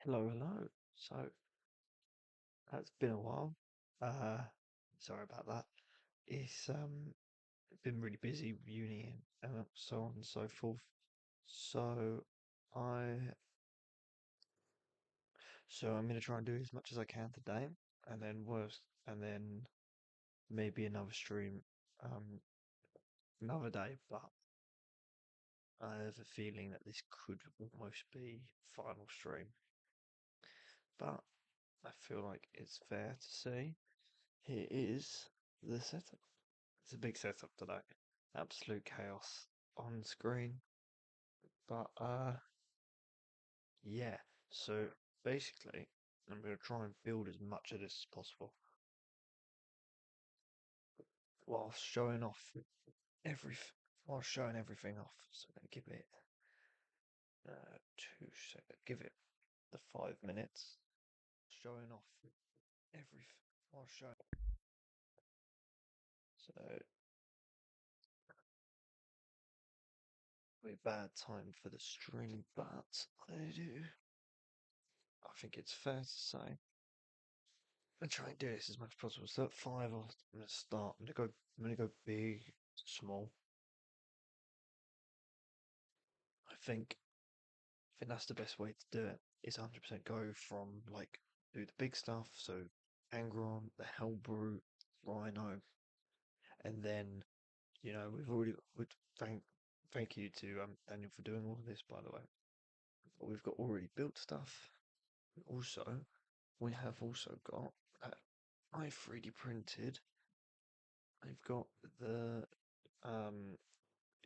Hello, hello. So that's been a while. Uh, Sorry about that. It's been really busy with uni and so on and so forth. So I I'm gonna try and do as much as I can today, and then maybe another stream um another day. But I have a feeling that this could almost be final stream. But I feel like it's fair to say here is the setup. It's a big setup today. Absolute chaos on screen. But yeah. So basically, I'm gonna try and build as much of this as possible whilst showing off every whilst showing everything off. So I'm gonna give it 2 seconds. Give it the 5 minutes. Showing off everything while showing. So a bad time for the stream, but I think it's fair to say and try and do this as much as possible. So at five, I'm gonna start. I'm gonna go big, small. I think that's the best way to do it. Is 100% go from like do the big stuff. So Angron, the Hellbrute, Rhino, and then we've already would thank you to Daniel for doing all of this, by the way. But we've got already built stuff. Also, we have also got I 3D printed. I've got the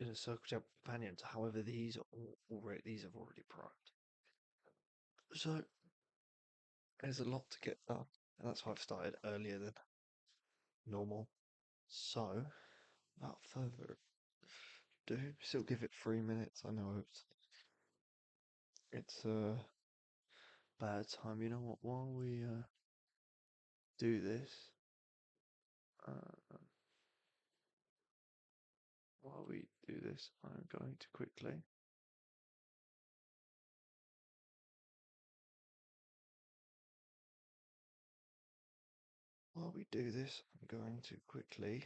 in a circle jump companions. However, these have already primed. So there's a lot to get done, and that's why I've started earlier than normal. So without further ado, still give it 3 minutes. I know it's a bad time. You know what? While we do this, uh, I'm going to quickly. While we do this, I'm going to quickly.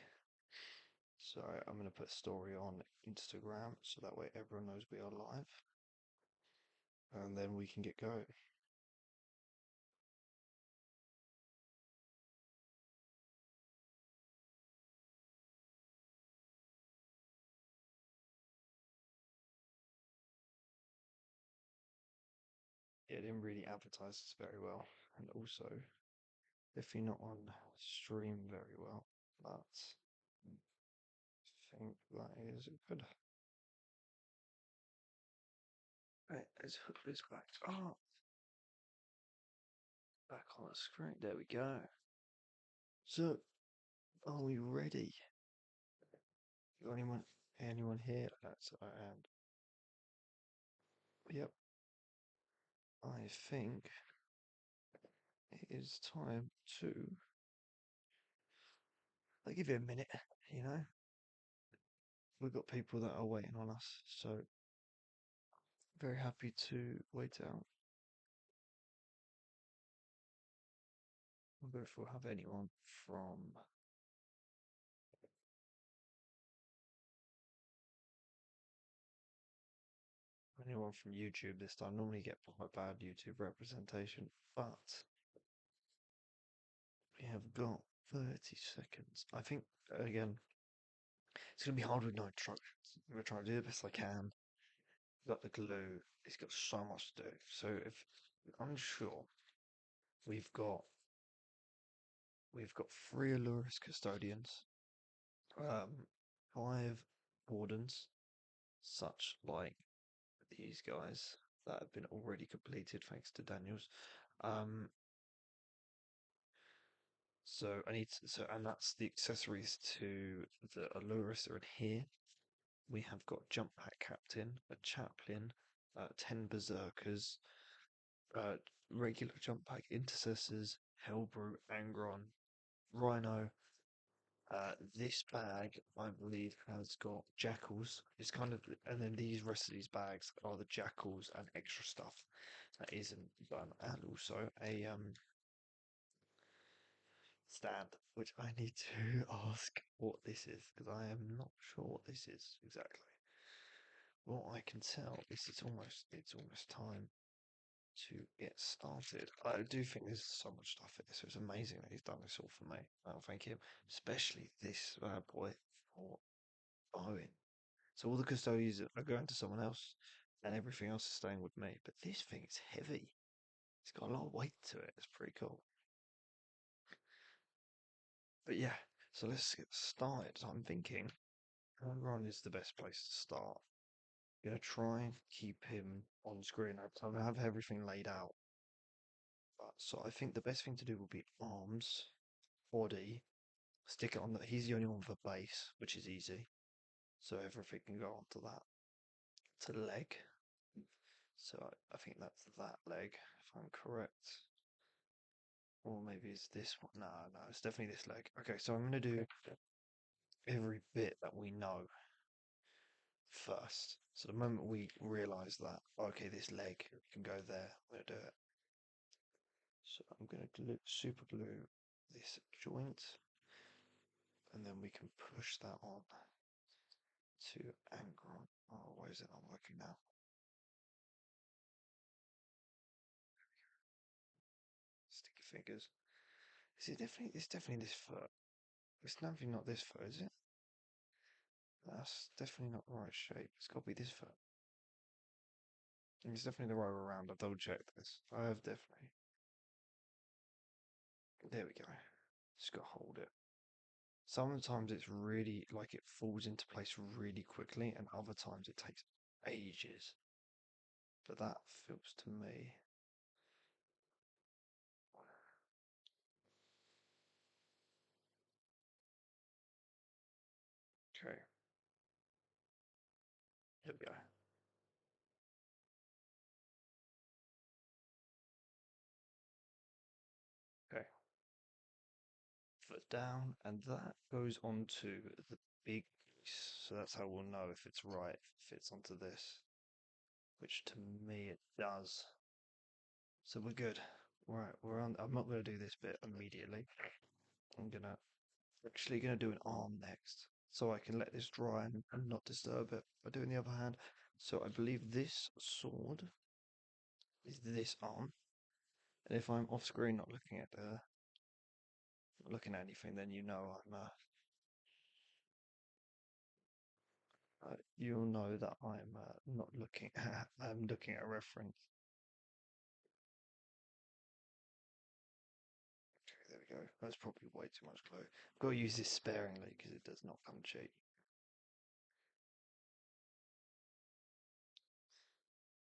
Sorry, I'm going to put a story on Instagram so that way everyone knows we are live, and then we can get going. It didn't really advertise this very well, and also definitely not on stream very well, but I think that is good. Right, let's hook this back. Oh, back on the screen. There we go. So, are we ready? Got anyone here? That's and yep. I think it is time to. I'll give you a minute. You know, we've got people that are waiting on us, so very happy to wait out. I wonder if we'll have anyone from YouTube this time. Normally get quite bad YouTube representation, but we have got 30 seconds. I think again, it's gonna be hard with no instructions. I'm gonna try to do the best I can. Got the glue. It's got so much to do. So if you're unsure, we've got we've got three Allurus custodians, um, five wardens, such like these guys that have been already completed thanks to Daniels. Um, and that's the accessories to the Allurus are in here. We have got Jump Pack Captain, a Chaplain, 10 Berserkers, uh, regular Jump Pack Intercessors, Hellbrute, Angron, Rhino, This bag, I believe, has got jackals. It's kind of, and then these rest of these bags are the jackals and extra stuff that isn't done, and also a stand, which I need to ask what this is because I am not sure what this is exactly. What I can tell is it's almost time to get started. I do think there's so much stuff in this. So it's amazing that he's done this all for me. I'll thank him, especially this boy for bowing. So all the custodians are going to someone else, and everything else is staying with me. But this thing is heavy. It's got a lot of weight to it. It's pretty cool. But yeah, so let's get started. I'm thinking Ron is the best place to start. Gonna try and keep him on screen. I have everything laid out. But so I think the best thing to do will be arms, body, stick it on the. He's the only one with a base, which is easy. So everything can go onto that. To leg. So I think that's that leg, if I'm correct. Or maybe it's this one. No, no, it's definitely this leg. Okay, so I'm going to do every bit that we know first. So the moment we realise that, okay, this leg can go there, I'm going to do it. So I'm going to super glue this joint, and then we can push that on to anchor on. Oh, why is it not working now? Sticky fingers. Is it definitely? It's definitely this foot. It's definitely not this foot, is it? That's definitely not the right shape. It's got to be this foot. It's definitely the right way around. I've double checked this. I have definitely. There we go. Just got to hold it. Sometimes it's really like it falls into place really quickly, and other times it takes ages. But that feels to me. Okay. Here we go. Okay. Foot down, and that goes onto the big piece. So that's how we'll know if it's right, if it fits onto this, which to me it does. So we're good. Right, we're on. I'm not going to do this bit immediately. I'm gonna actually gonna do an arm next, so I can let this dry and not disturb it by doing the other hand. So I believe this sword is this arm, and if I'm off screen, not looking at anything, then you know you'll know that I'm not looking at. I'm looking at a reference. Okay, there we go. That's probably way too much glue. I've got to use this sparingly because it does not come cheap.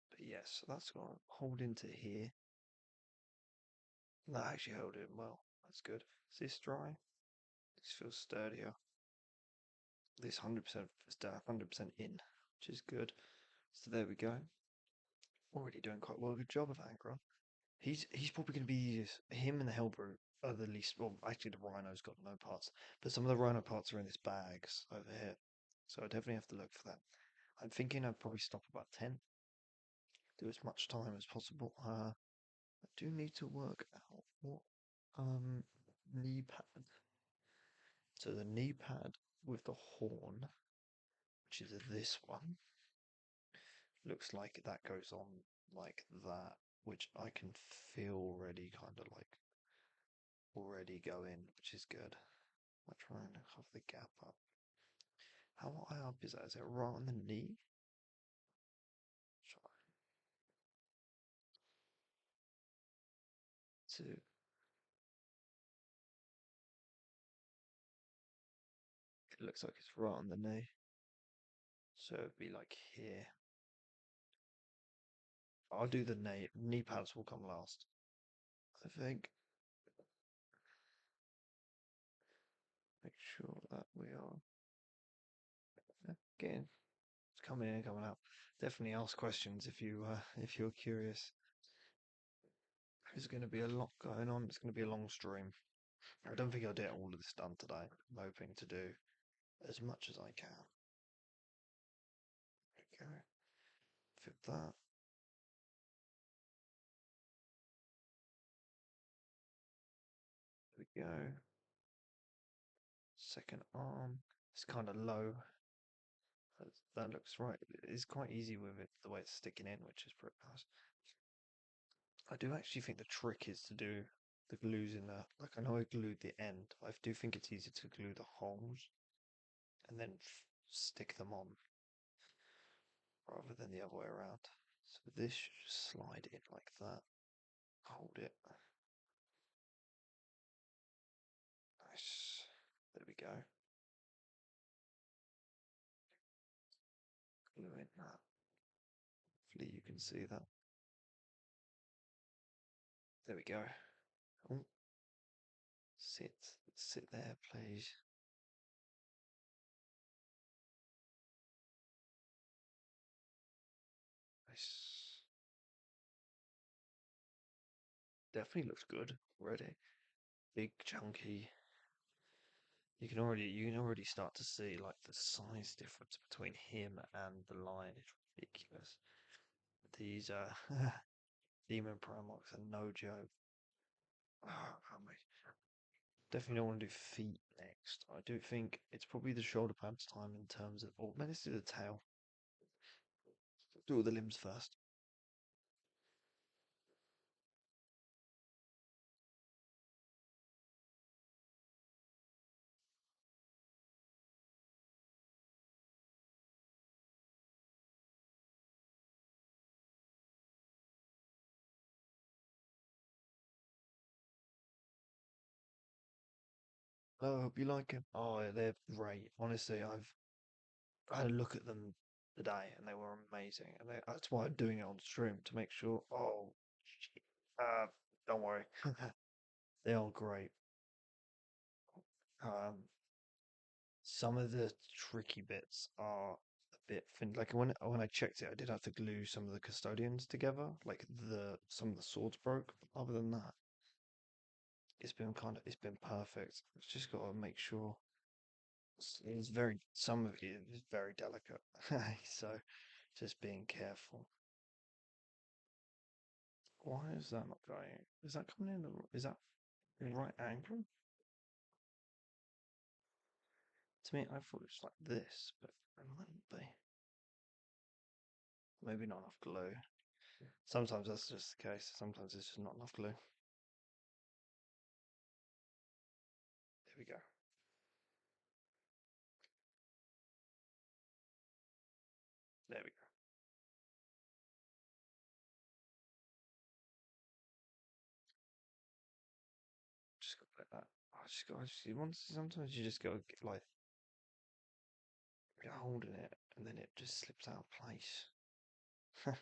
But yes, that's got to hold into here. That actually held it well. That's good. Is this dry? This feels sturdier. This 100% is 100% in, which is good. So there we go. Already doing quite well. Good job of Ankron. He's probably going to be him and the Hellbrute are the least. Well, actually, the Rhino's got no parts, but some of the Rhino parts are in this bags over here. So I definitely have to look for that. I'm thinking I'd probably stop about 10. Do as much time as possible. I do need to work out what knee pad. So the knee pad with the horn, which is this one, looks like that goes on like that, which I can feel already kind of like already go in, which is good. I'm trying to cover the gap up. How high up is that? Is it right on the knee? Try to. It looks like it's right on the knee. So it'd be like here. I'll do the knee pads will come last. I think. Make sure that we are getting it's coming in and coming out. Definitely ask questions if you're curious. There's going to be a lot going on. It's going to be a long stream. I don't think I'll get all of this done today. I'm hoping to do as much as I can. Okay, fit that. There we go. Second arm. It's kind of low. That looks right. It's quite easy with it, the way it's sticking in, which is pretty nice. I do actually think the trick is to do the glues in the, like I know I glued the end. I do think it's easier to glue the holes and then stick them on rather than the other way around. So this should just slide in like that. Hold it. Nice. There we go. Glue in that. Hopefully you can see that. There we go. Oh, sit there, please. Nice. Definitely looks good already. Big, chunky. You can already start to see like the size difference between him and the lion is ridiculous. These demon primarchs are no joke. Oh, definitely don't want to do feet next. I do think it's probably the shoulder pads time in terms of. Or let's do the tail. Do all the limbs first. Oh, I hope you like them. Oh, yeah, they're great. Honestly, I had a look at them today and they were amazing. And that's why I'm doing it on stream to make sure. Oh, shit. Don't worry. They are great. Um, some of the tricky bits are a bit thin. Like when I checked it, I did have to glue some of the custodians together. Like some of the swords broke. But other than that, it's been perfect. It's just got to make sure it's very some of it is very delicate. So just being careful. Why is that not going? Is that coming in? Is that in right angle? To me, I thought it was like this, but it mightn't be. Maybe not enough glue. Sometimes that's just the case. Sometimes it's just not enough glue. There we go. There we go. Just got like that. I just got. Sometimes you just got to get like you're holding it, and then it just slips out of place. Am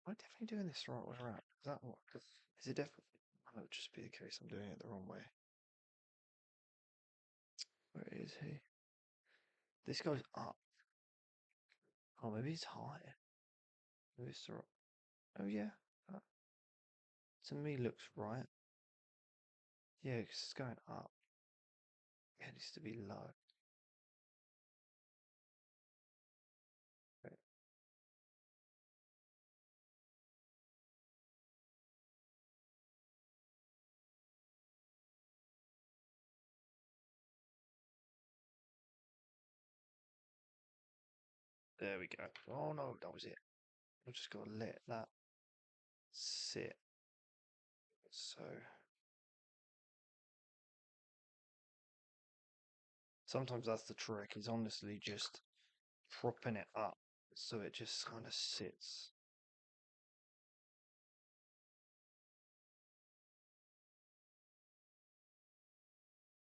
I definitely doing this the right way around? Is that what? Is it definitely? That would just be the case. I'm doing it the wrong way. Where is he? This goes up. Oh, maybe it's higher. Maybe it's the right. Oh yeah. That, to me looks right. Yeah, 'cause it's going up. It needs to be low. Okay, there we go. Oh no, that was it. I've just got to let that sit. So sometimes that's the trick, is honestly just propping it up so it just kind of sits.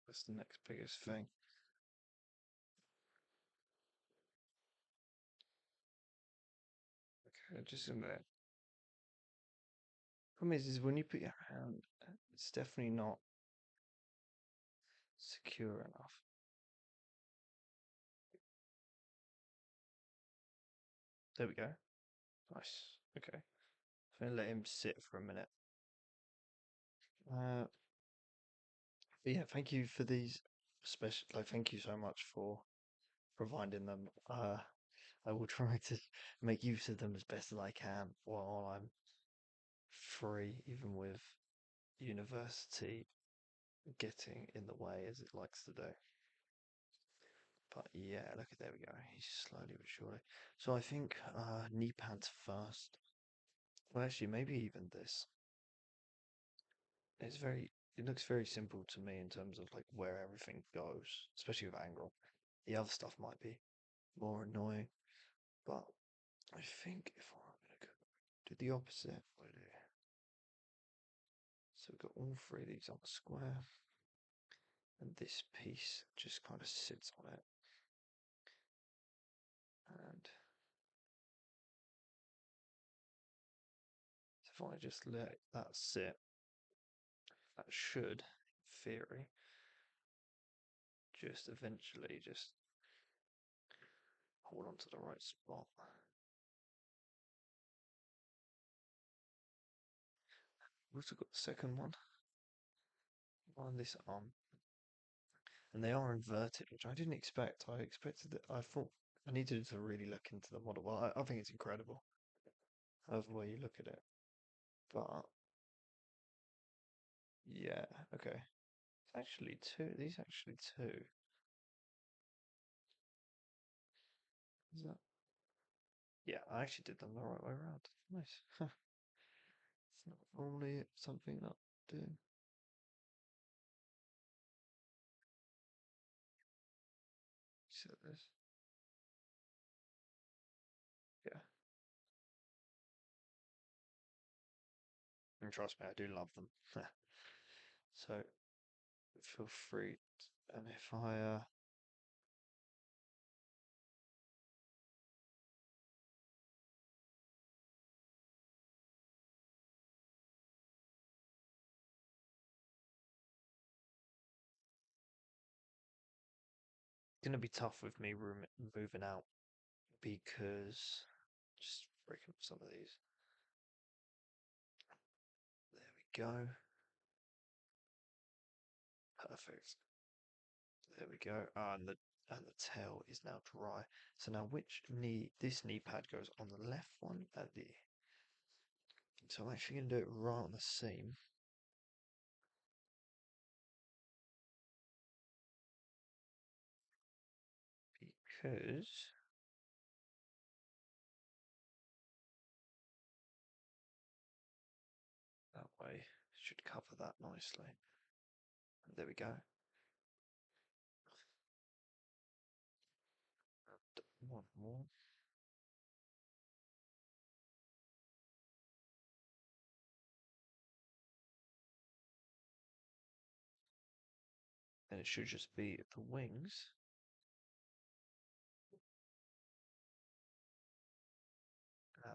That's the next biggest thing. Okay, just in there. Problem is when you put your hand, it's definitely not secure enough. There we go. Nice. Okay. I'm gonna let him sit for a minute. Uh, but yeah, thank you for these special. Like, thank you so much for providing them. I will try to make use of them as best as I can while I'm free, even with university getting in the way as it likes to do. But yeah, look at there we go. He's slowly but surely. So I think knee pads first. Well, actually, maybe even this. It's very. It looks very simple to me in terms of like where everything goes, especially with angle. The other stuff might be more annoying, but I think if I'm gonna go do the opposite, what do I do? So we've got all three of these on the square, and this piece just kind of sits on it. And if I just let that sit, that should, in theory, just eventually just hold on to the right spot. We've also got the second one on this arm, and they are inverted, which I didn't expect. I expected that. I thought I needed to really look into the model. Well, I think it's incredible, however way you look at it. But yeah, okay. It's actually two. These actually two. Is that? Yeah, I actually did them the right way around. Nice. It's not normally something that I do. Set this. Yeah. And trust me, I do love them. So feel free. And if I gonna be tough with me moving out because just breaking up some of these. There we go. Perfect. There we go. And the tail is now dry. So now which knee? This knee pad goes on the left one at the. So I'm actually gonna do it right on the seam. Because that way should cover that nicely. There we go. And one more. And it should just be the wings.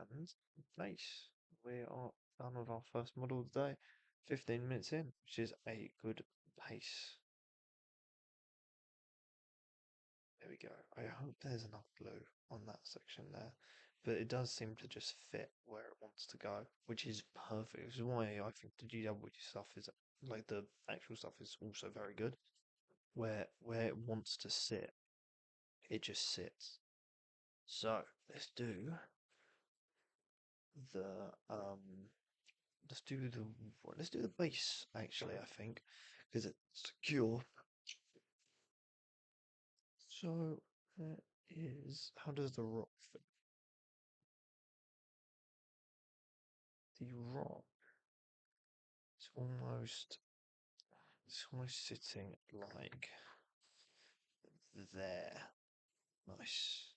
And nice. We are done with our first model of the day. 15 minutes in, which is a good pace. There we go. I hope there's enough glue on that section there. But it does seem to just fit where it wants to go, which is perfect. Which is why I think the GW stuff is like the actual stuff is also very good. Where it wants to sit, it just sits. So the um the let's do the base actually, I think, because it's secure. So that is how does the rock fit? The rock is almost sitting like there. Nice.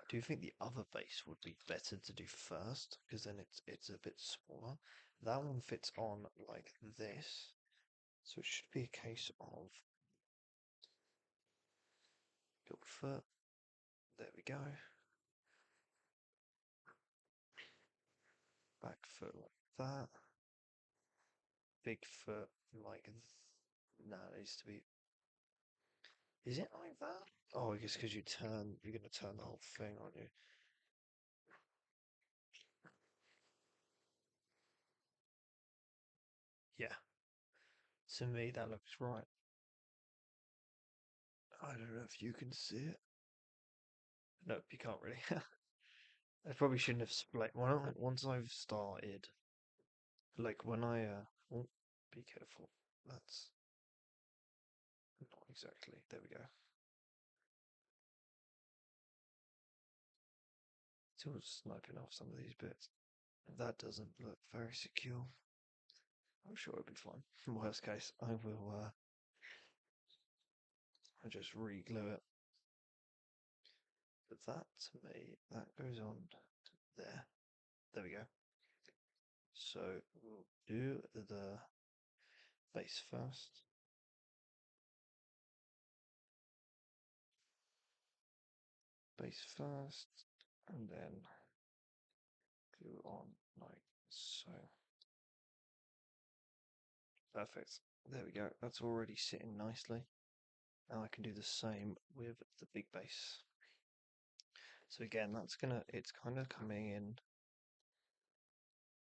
I do think the other base would be better to do first because then it's a bit smaller. That one fits on like this, so it should be a case of go foot. There we go. Back foot like that. Big foot like no, it needs to be Is it like that? Oh, I guess because you're gonna turn the whole thing, aren't you? Yeah. To me, that looks right. I don't know if you can see it. Nope, you can't really. I probably shouldn't have split. Once I've started, like when oh, be careful. That's not exactly. There we go. Still sniping off some of these bits. That doesn't look very secure. I'm sure it'll be fine. Worst case, I will. I just re-glue it. But that to me, that goes on there. There we go. So we'll do the base first. Base first, and then glue on like so. Perfect. There we go. That's already sitting nicely. Now I can do the same with the big base. So again, it's kind of coming in.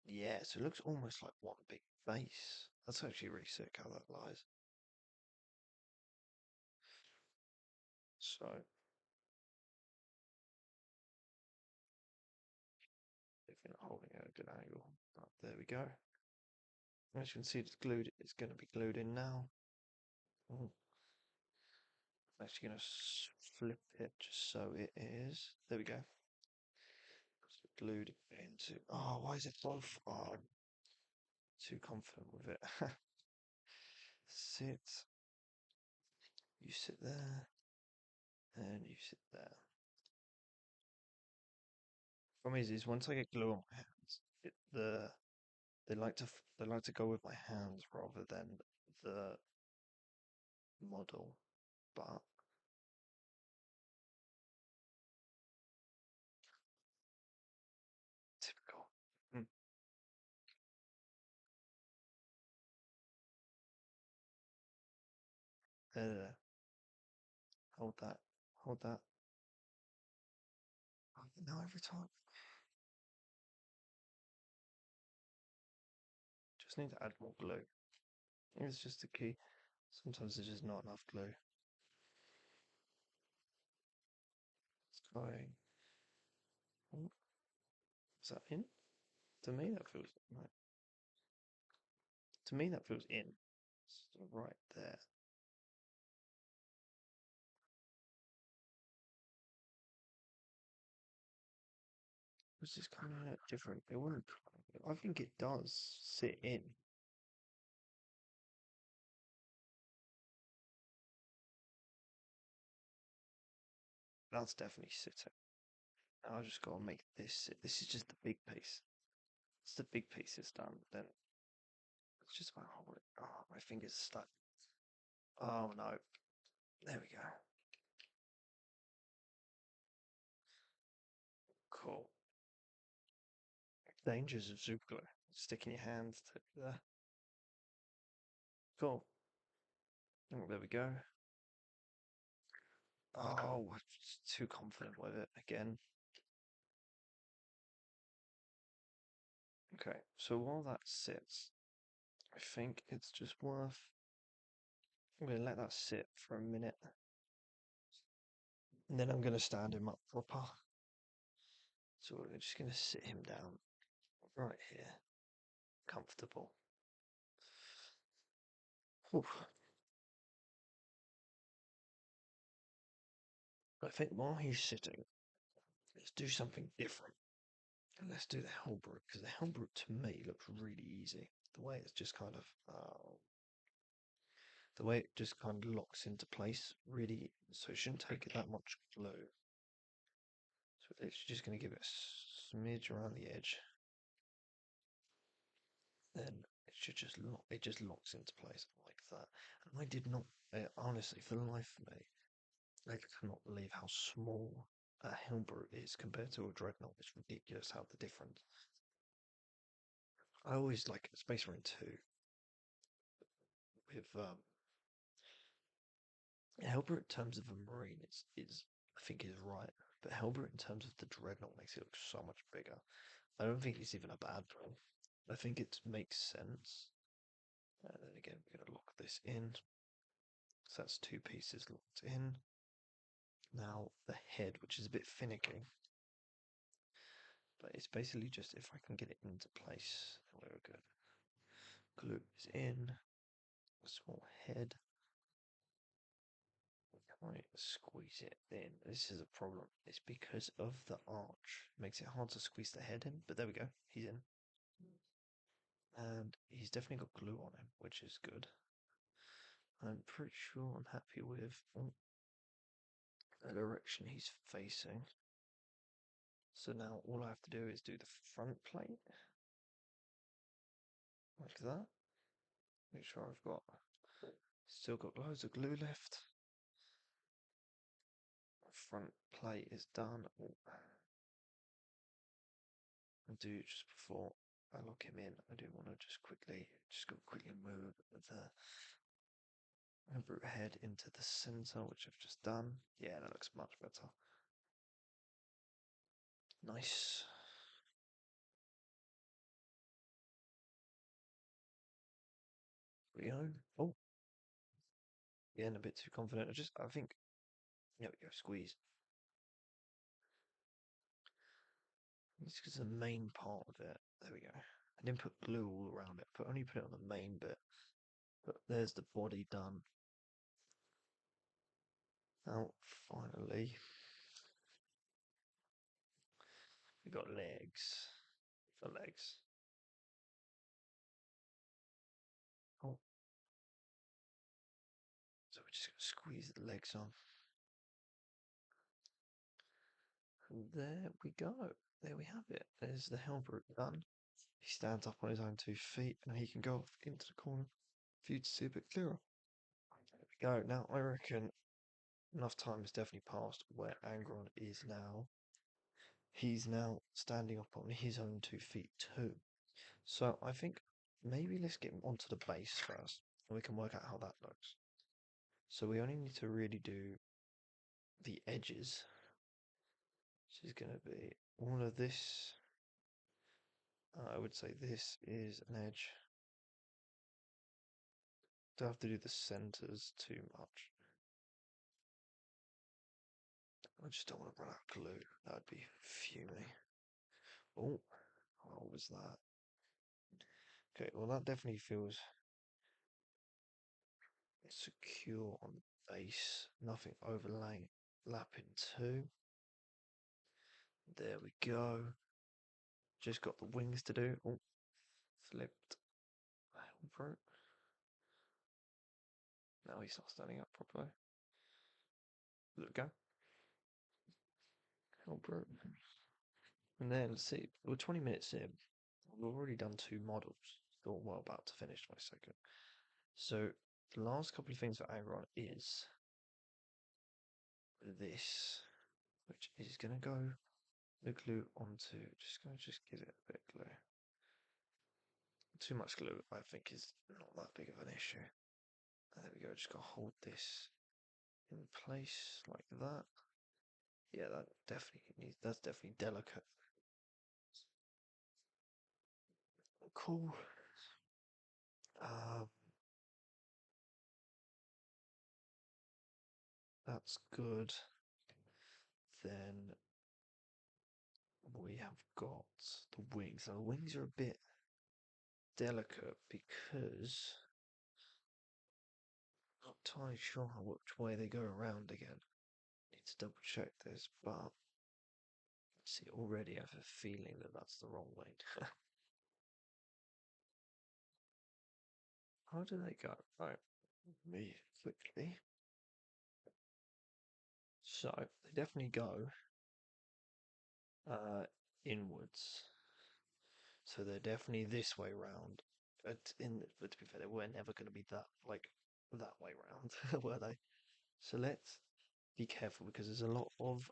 Yeah, so it looks almost like one big base. That's actually really sick how that lies. So, if you're not holding it at a good angle, there we go. As you can see, it's glued. It's going to be glued in now. I'm actually going to flip it just so it is. There we go. So glued into. Oh, why is it both? Oh, I'm too confident with it. Sit. You sit there, and you sit there. Problem is once I get glue on my hands, they like to go with my hands rather than the model. But typical. Mm. There. Hold that. Hold that. Oh, now every time. Just need to add more glue. It's just the key. Sometimes there's just not enough glue. It's going. Oh, is that in? To me, that feels right. To me, that feels in. It's right there. It's just kind of different. It wouldn't. I think it does sit in. That's definitely sitting. Now I just got to make this sit. This is just the big piece. It's the big piece is done. Then it's just about hold it. Oh, my finger's stuck. Oh no. There we go. Cool. Dangers of super glue. Sticking your hands to there. Cool. Oh, there we go. Oh, I'm just too confident with it again. Okay, so while that sits, I think it's just worth. I'm going to let that sit for a minute. And then I'm going to stand him up proper. So we're just going to sit him down right here. Comfortable. Oof. I think while he's sitting, let's do something different. And let's do the Hellbrute, because the Hellbrute to me looks really easy. The way it's just kind of, the way it just kind of locks into place, really, so it shouldn't take it that much glue. So it's just going to give it a smidge around the edge. Then it should just lock, it just locks into place like that. And I did not, honestly, for the life of me, I cannot believe how small a Hellbrute is compared to a Dreadnought. It's ridiculous how the difference. I always like Space Marine 2 with Helbert in terms of a marine is I think is right, but Helbert in terms of the dreadnought makes it look so much bigger. I don't think it's even a bad thing. I think it makes sense. And then again, we're going to lock this in. So that's two pieces locked in. Now the head, which is a bit finicky, but it's basically just if I can get it into place, we're good. Glue is in. A small head. Right, squeeze it in. This is a problem. It's because of the arch. It makes it hard to squeeze the head in, but there we go. He's in. And he's definitely got glue on him, which is good. I'm pretty sure I'm happy with the direction he's facing. So now all I have to do is do the front plate. Like that. Make sure I've got still got loads of glue left. Front plate is done. I'll do just before I lock him in. I do want to just quickly move the root head into the center, which I've just done. Yeah, that looks much better. Nice. Rio. Oh, getting a bit too confident. I think. There we go. Squeeze. This is the main part of it. There we go. I didn't put glue all around it. Only put it on the main bit. But there's the body done. Now, finally, we got legs. The legs. Oh, so we're just going to squeeze the legs on. And there we go. There we have it. There's the Hellbrute done. He stands up on his own 2 feet and he can go off into the corner for you to see a bit clearer. There we go. Now, I reckon enough time has definitely passed where Angron is now. He's now standing up on his own 2 feet too. So I think maybe let's get onto the base first and we can work out how that looks. So we only need to really do the edges. This is going to be all of this. I would say this is an edge. Don't have to do the centers too much. I just don't want to run out of glue. That would be fuming. Oh, what was that? Okay, well that definitely feels secure on the base. Nothing overlaying, lapping too. There we go. Just got the wings to do. Oh, flipped. Through. Now he's not standing up properly. There we go. Help, and then let's see. We're 20 minutes in. We've already done 2 models. Still well about to finish my second. So the last couple of things for Agron is this, which is going to go the glue onto. Just going to give it a bit of glue. Too much glue, I think, is not that big of an issue. There we go. Just got to hold this in place like that. Yeah, that definitely needs. That's definitely delicate. Cool. That's good. Then we have got the wings. Now, the wings are a bit delicate because I'm not entirely sure which way they go around again. Need to double check this, but see, already I have a feeling that that's the wrong way. How do they go? Right, me quickly. So they definitely go inwards. So they're definitely this way round. But to be fair, they were never going to be that way round, were they? So let's be careful because there's a lot of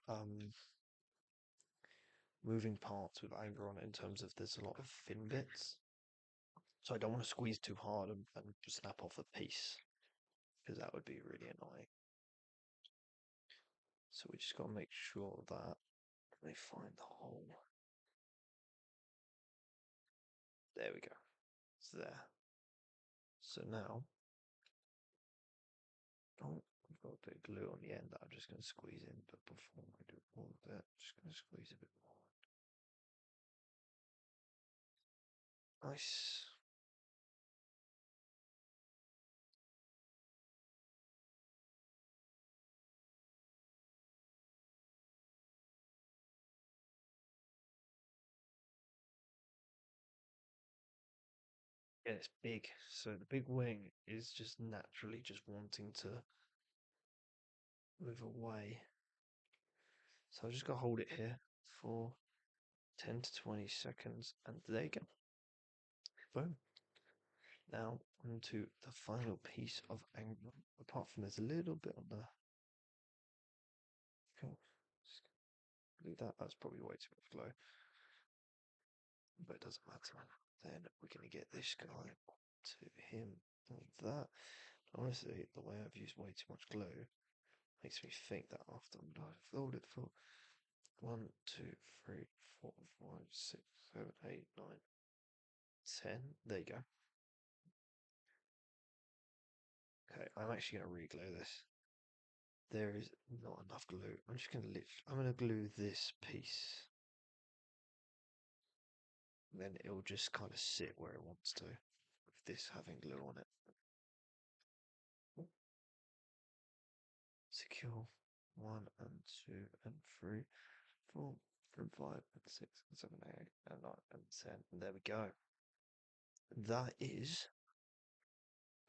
moving parts with anger on it in terms of there's a lot of thin bits. So I don't want to squeeze too hard and snap off a piece because that would be really annoying. So we just got to make sure that they find the hole. There we go. It's there. So now, oh, we've got a bit of glue on the end that I'm just going to squeeze in. But before I do all of that, I'm just going to squeeze a bit more. Nice. Yeah, it's big. So the big wing is just naturally just wanting to move away. So I just got to hold it here for 10 to 20 seconds, and there you go. Boom. Now onto the final piece of angle. Apart from there's a little bit on the. Cool. Just do that. That's probably way too much glow, but it doesn't matter. Then we're gonna get this guy to him like that. Honestly, the way I've used way too much glue makes me think that after I've filled it for 1, 2, 3, 4, 5, 6, 7, 8, 9, 10. There you go. Okay, I'm actually gonna re-glue this. There is not enough glue. I'm gonna glue this piece. Then it'll just kind of sit where it wants to, with this having glue on it. Secure 1 and 2 and 3, 4 and 5 and 6 and 7, 8 and 9 and 10. And there we go. That is.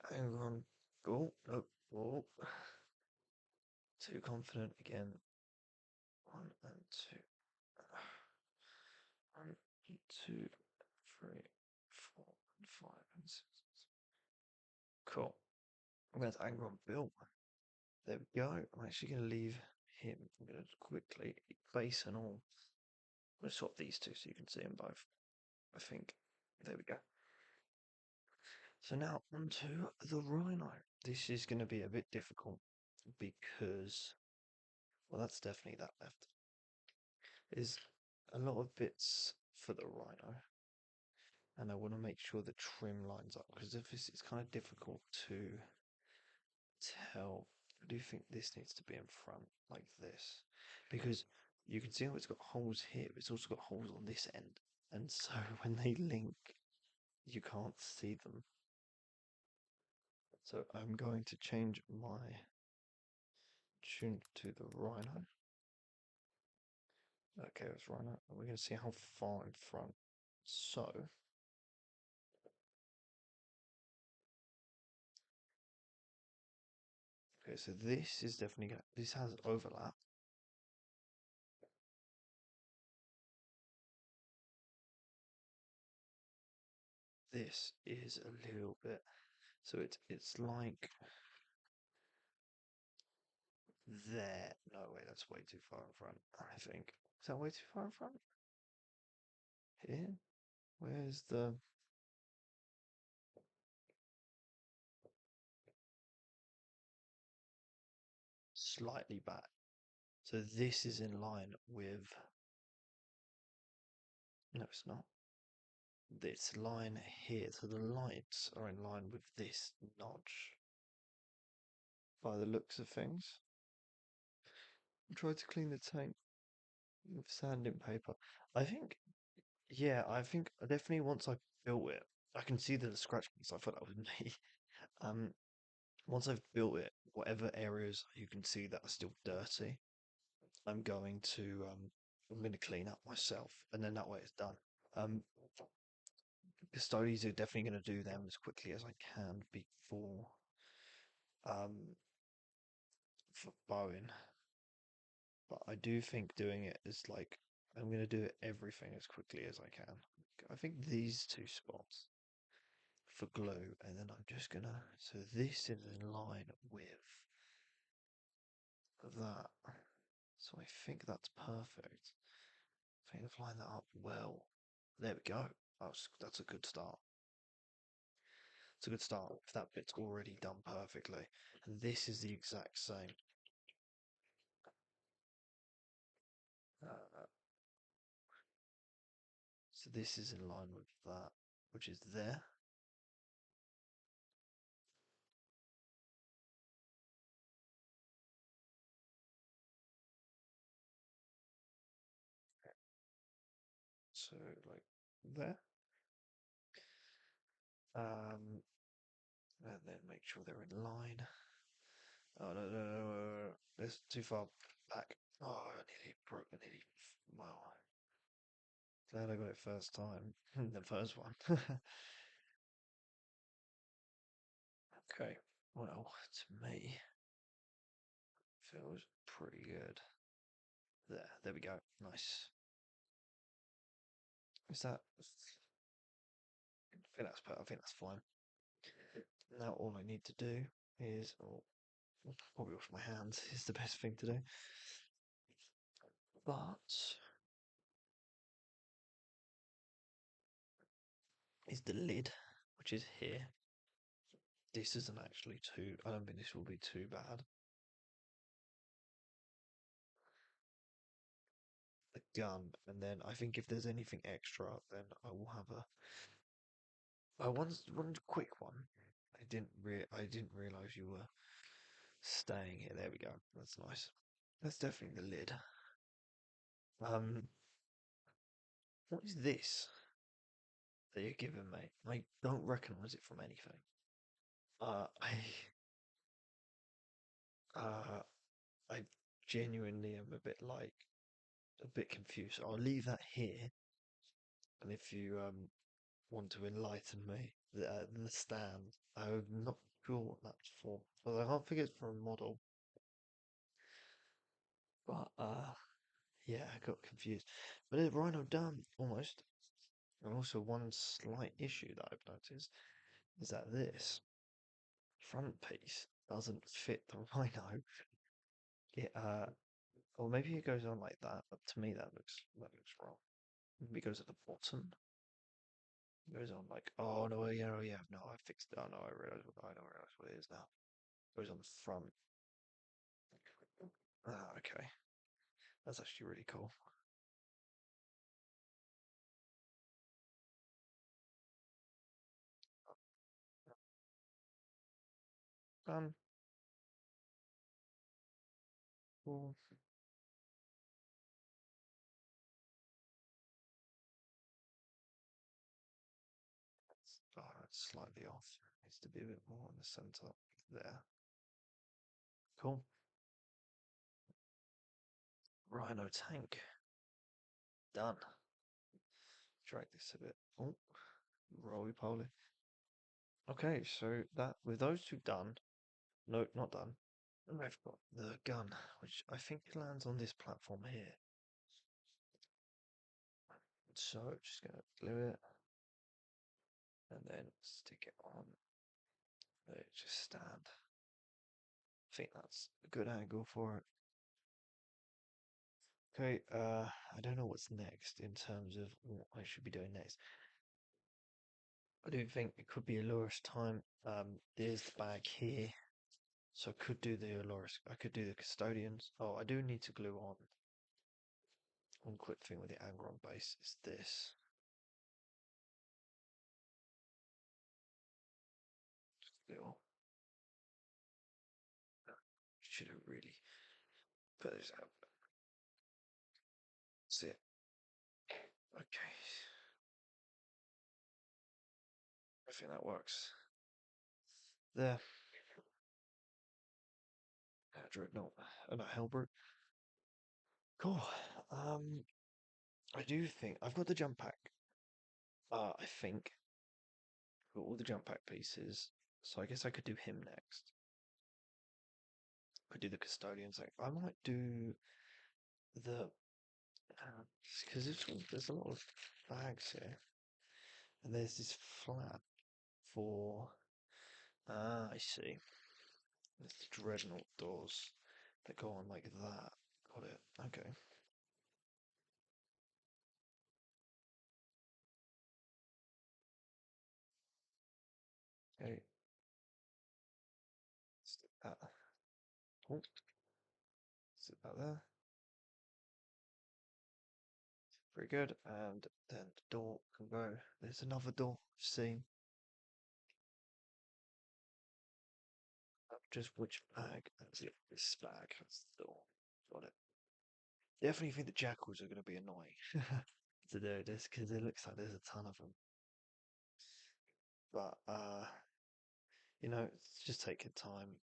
Hang on. Oh, no. Oh. Too confident again. 1 and 2. 1, 2, 3, 4 and 5 and 6. Cool. I'm going to angle on Bill. There we go. I'm actually going to leave him. I'm going to quickly, base and all. I'm going to swap these two so you can see them both. I think. There we go. So now onto the rhino. This is going to be a bit difficult because, well, that's definitely that left. There's a lot of bits for the rhino, and I want to make sure the trim lines up because if it's kind of difficult to tell. I do think this needs to be in front like this because you can see how it's got holes here, but it's also got holes on this end, and so when they link, you can't see them. So I'm going to change my tune to the rhino. Okay, it's rhino. We're going to see how far in front. So okay, so this is definitely going. This has overlap. This is a little bit. So it's like there. No, wait, that's way too far in front. I think. Is that way too far in front? Here? Where's the slightly back? So this is in line with. No, it's not. This line here. So the lights are in line with this notch. By the looks of things. Try to clean the tank with sanding paper. I think, yeah, I think definitely once I built it, I can see the scratch marks. I thought that was me. Um, once I've built it, whatever areas you can see that are still dirty, I'm going to clean up myself, and then that way it's done. Um, Custodians are definitely going to do them as quickly as I can um, for Bowen. But I do think doing it is like I'm going to do everything as quickly as I can. I think these two spots for glue, and then I'm just gonna. So this is in line with that. So I think that's perfect. I think I've lined that up well. There we go. That's a good start. It's a good start if that bit's already done perfectly. And this is the exact same. So this is in line with that, which is there. So like there. And then make sure they're in line. Oh no, that's too far back. Oh, I nearly broke. I nearly. Well, glad I got it first time. The first one. Okay. Well, to me, feels pretty good. There we go. Nice. Is that? I think that's fine. Now all I need to do is, probably wash my hands. Is the best thing to do. But is the lid, which is here. This isn't actually too. I don't think this will be too bad. The gun, and then I think if there's anything extra, then I will have a. One quick one. I didn't realize you were staying here. There we go. That's nice. That's definitely the lid. Um, what is this that you're giving me? I don't recognize it from anything. I uh, I genuinely am a bit confused. I'll leave that here, and if you want to enlighten me, the stand, I'm not sure what that's for. Well, I can't think it's for a model, but yeah, I got confused. But it's Rhino done almost. And also one slight issue that I've noticed is that this front piece doesn't fit the Rhino. It or maybe it goes on like that, but to me that looks wrong. Maybe it goes at the bottom. It goes on like, oh yeah, no, I fixed it. Oh no, I don't realize what it is now. It goes on the front. Ah, okay. That's actually really cool. Um, well, it's slightly off. Needs to be a bit more in the center there. Cool. Rhino tank. Done. Drag this a bit. Oh, roly poly. Okay, so that with those two done. No, not done. And I've got the gun, which I think lands on this platform here. So just gonna glue it and then stick it on. Let it just stand. I think that's a good angle for it. Okay, I don't know what's next in terms of what I should be doing next. I do think it could be Aloris time. There's the bag here. So I could do the Aloris. I could do the custodians. Oh, I do need to glue on. One quick thing with the Angron base is this. Little. Should have really put this out. That's it. Okay. I think that works. There. Dreadnought. No, Hellbrute. Cool. I do think I've got the jump pack. I think got all the jump pack pieces. So I guess I could do him next. Could do the custodians. I might do the because there's a lot of bags here, and there's this flap for. Ah, I see. There's the dreadnought doors that go on like that. Got it. Okay. Okay. Stick that. Oh, sit that there. very good. And then the door can go. There's another door I've seen. Just which bag? That's it. This bag. That's the door. Got it. Definitely think the jackals are going to be annoying to do this because it looks like there's a ton of them. But it's just taking time.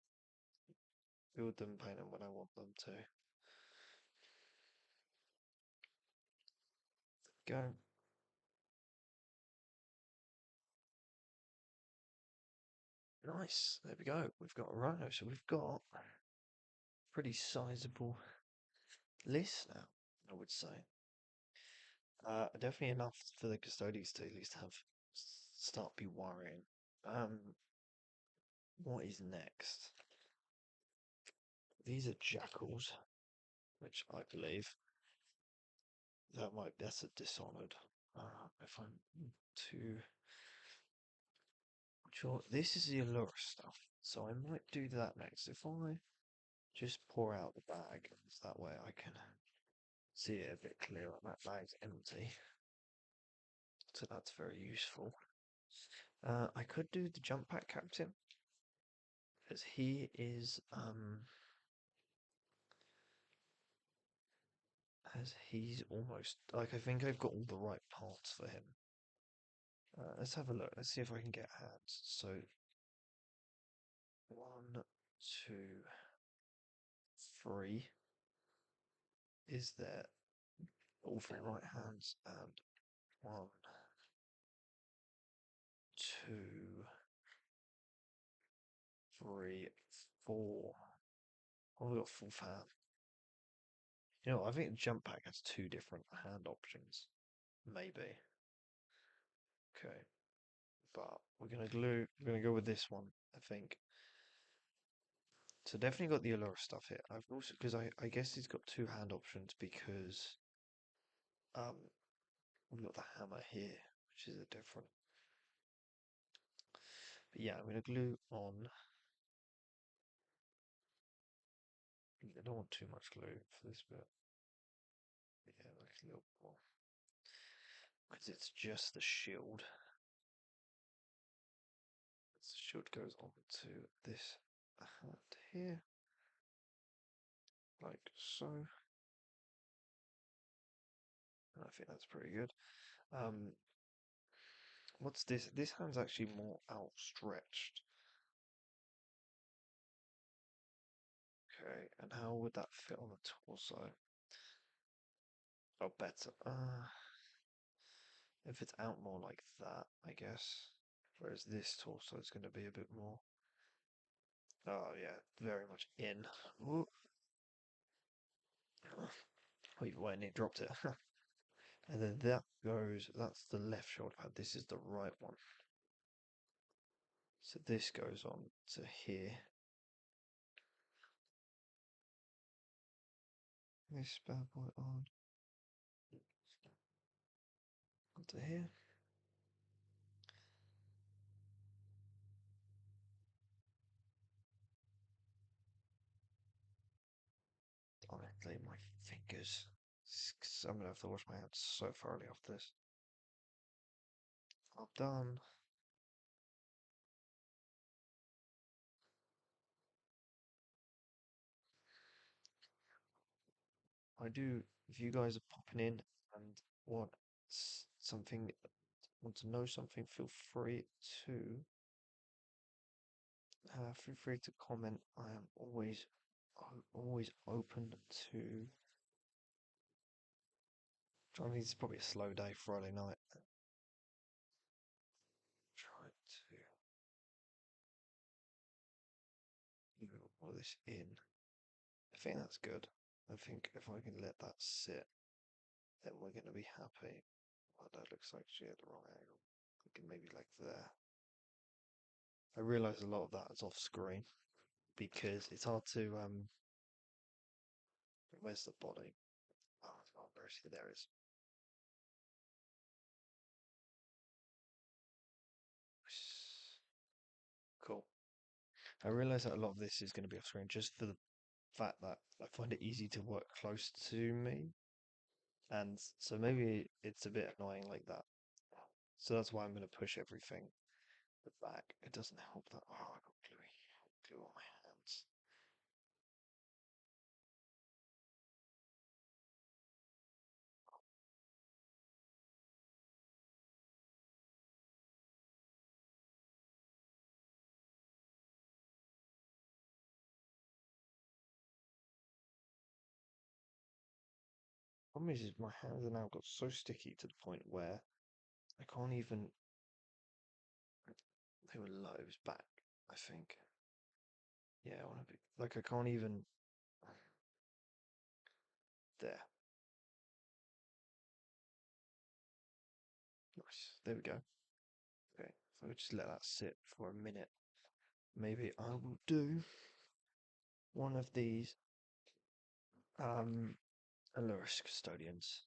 Build them, paint them when I want them to. Go. Nice. There we go. We've got a rhino, so we've got a pretty sizable list now, I would say. Definitely enough for the custodians to at least have start be worrying. Um, what is next? These are jackals, which I believe that's a dishonored. If I'm too sure, this is the allure stuff, so I might do that next. If I just pour out the bag, so that way I can see it a bit clearer. That bag's empty, so that's very useful. I could do the jump pack captain, as he is as he's almost like I think I've got all the right parts for him. Let's have a look. Let's see if I can get hands. So 1, 2, 3 is there all three right hands and 1, 2, 3, 4. Oh, we got full fan. I think the jump pack has two different hand options. Maybe. Okay. But we're gonna go with this one, I think. So definitely got the allure stuff here. I've also because I guess he's got two hand options because um we've got the hammer here, which is a different. But yeah, I'm gonna glue on. I don't want too much glue for this bit. Yeah, like a little more because it's just the shield. The shield goes on to this hand here, like so. And I think that's pretty good. Um, what's this? This hand's actually more outstretched. Okay, and how would that fit on the torso? Oh, better. If it's out more like that, I guess. Whereas this torso is going to be a bit more. Oh yeah, very much in. Ooh. Oh, even when it dropped it. And then that's the left shoulder pad. This is the right one. So this goes on to here. This bad boy on onto here. Honestly, my fingers. I'm gonna have to wash my hands so thoroughly after this. I'm done. I do. If you guys are popping in and want something, want to know something, to feel free to comment. I am always open to. I mean, it's probably a slow day Friday night. Try to leave all this in. I think that's good. I think if I can let that sit, then we're going to be happy. Well, that looks like she had the wrong angle. Maybe like there. I realise a lot of that is off screen because it's hard to where's the body? Oh, where is he? There it is. Cool. I realise that a lot of this is going to be off screen just for the fact that I find it easy to work close to me. And so maybe it's a bit annoying like that. So that's why I'm going to push everything back. It doesn't help that. Oh, I got glue on my hands. Problem is my hands are now got so sticky to the point where I can't even. They were low. It was back, I think. Yeah, I want to be like I can't even. There. Nice. There we go. Okay, so I'll just let that sit for a minute. Maybe I will do one of these Aluris custodians.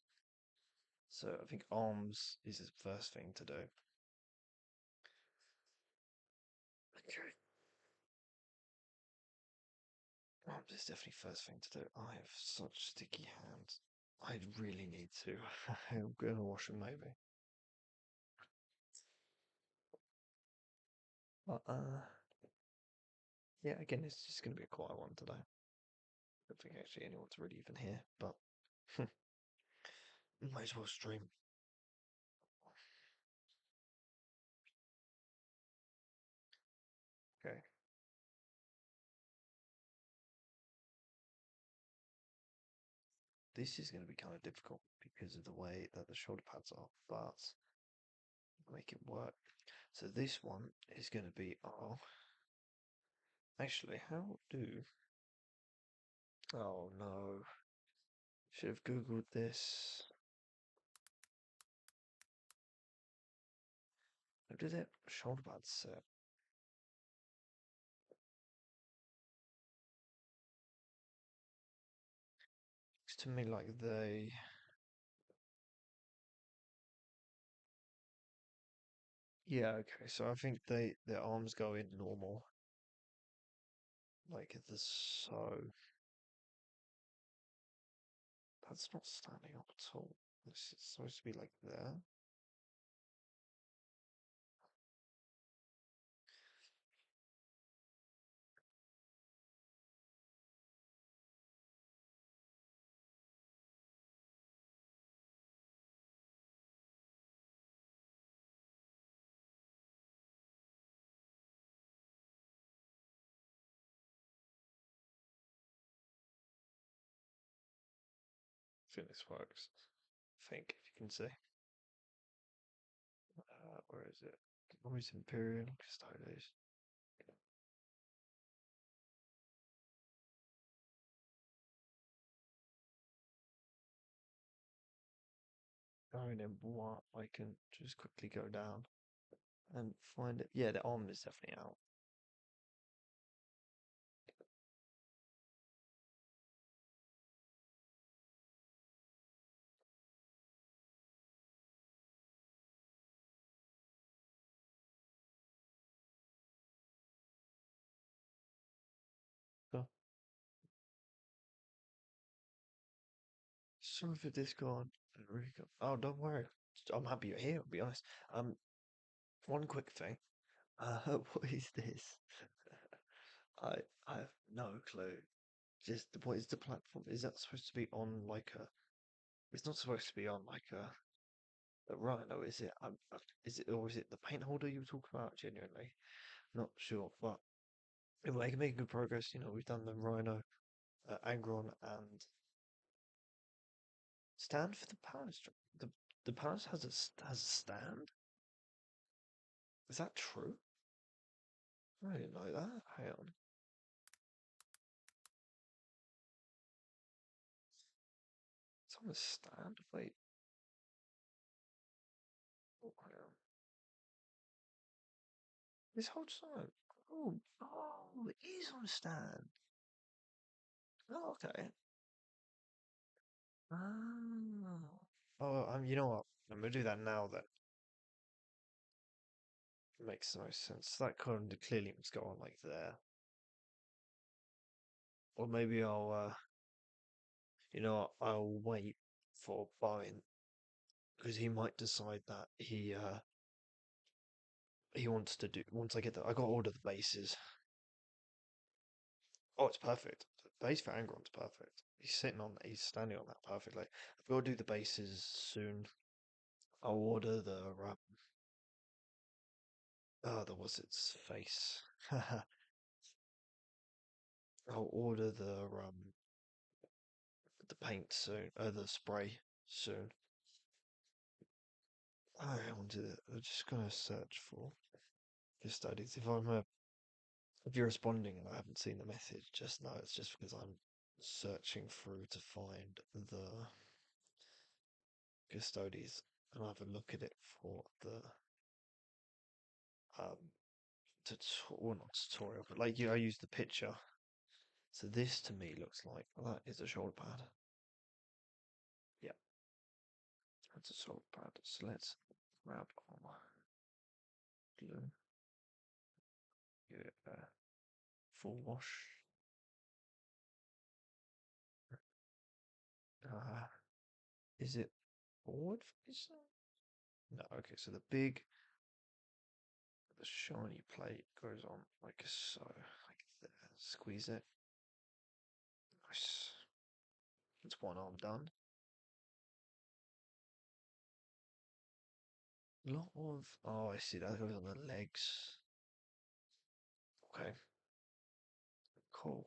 So I think arms is the first thing to do. Okay. Arms is definitely first thing to do. I have such sticky hands. I really need to. I'm gonna wash them maybe. But yeah, again, it's just gonna be a quiet one today. I don't think actually anyone's really even here, but might as well stream. Okay. This is going to be kind of difficult because of the way that the shoulder pads are, but make it work. So this one is going to be our. Actually, how do? Oh no! Should have googled this. How did it shoulder pads set? Looks to me like they. Yeah, okay. So I think their arms go in normal, like this. So that's not standing up at all. This is supposed to be like there. I think this works. I think if you can see. Where is it? Always Imperial Custodes. Going in what I can just quickly go down and find it. Yeah, the arm is definitely out. So, sorry for Discord. Oh, don't worry. I'm happy you're here. I'll be honest. One quick thing. What is this? I I have no clue. Just what is the platform? Is that supposed to be on like a? It's not supposed to be on like a rhino, is it? Is it or is it the paint holder you were talking about? Genuinely, not sure. But anyway, making good progress. You know, we've done the rhino, Angron, and stand for the palace. The palace has has a stand. Is that true? I didn't know that. Hang on. It's on a stand. Wait. Oh, hang on. This whole time. Oh, it is on a stand. Oh, okay. Ah. Oh, you know what? I'm gonna do that now. Then it makes the most sense. That could clearly must go on like there, or maybe I'll. You know, what, I'll wait for buying because he might decide that he wants to do once I get the I got to order the bases. Oh, it's perfect. The base for Angron's perfect. He's standing on that perfectly. I've got to do the bases soon. I'll order the what's its face. I'll order the paint soon. The spray soon. I'm just gonna search for your studies. If you're responding and I haven't seen the message, just know it's just because I'm searching through to find the custodies and I have a look at it for the um well, not tutorial, but like I use the picture. So this to me looks like that is a shoulder pad. Yeah, that's a shoulder pad. So let's grab our glue, give it a full wash. Uh, is it forward facing? No, okay, so the shiny plate goes on like so, like there. Squeeze it. Nice. That's one arm done. Lot of oh, I see that goes on the legs. Okay, cool.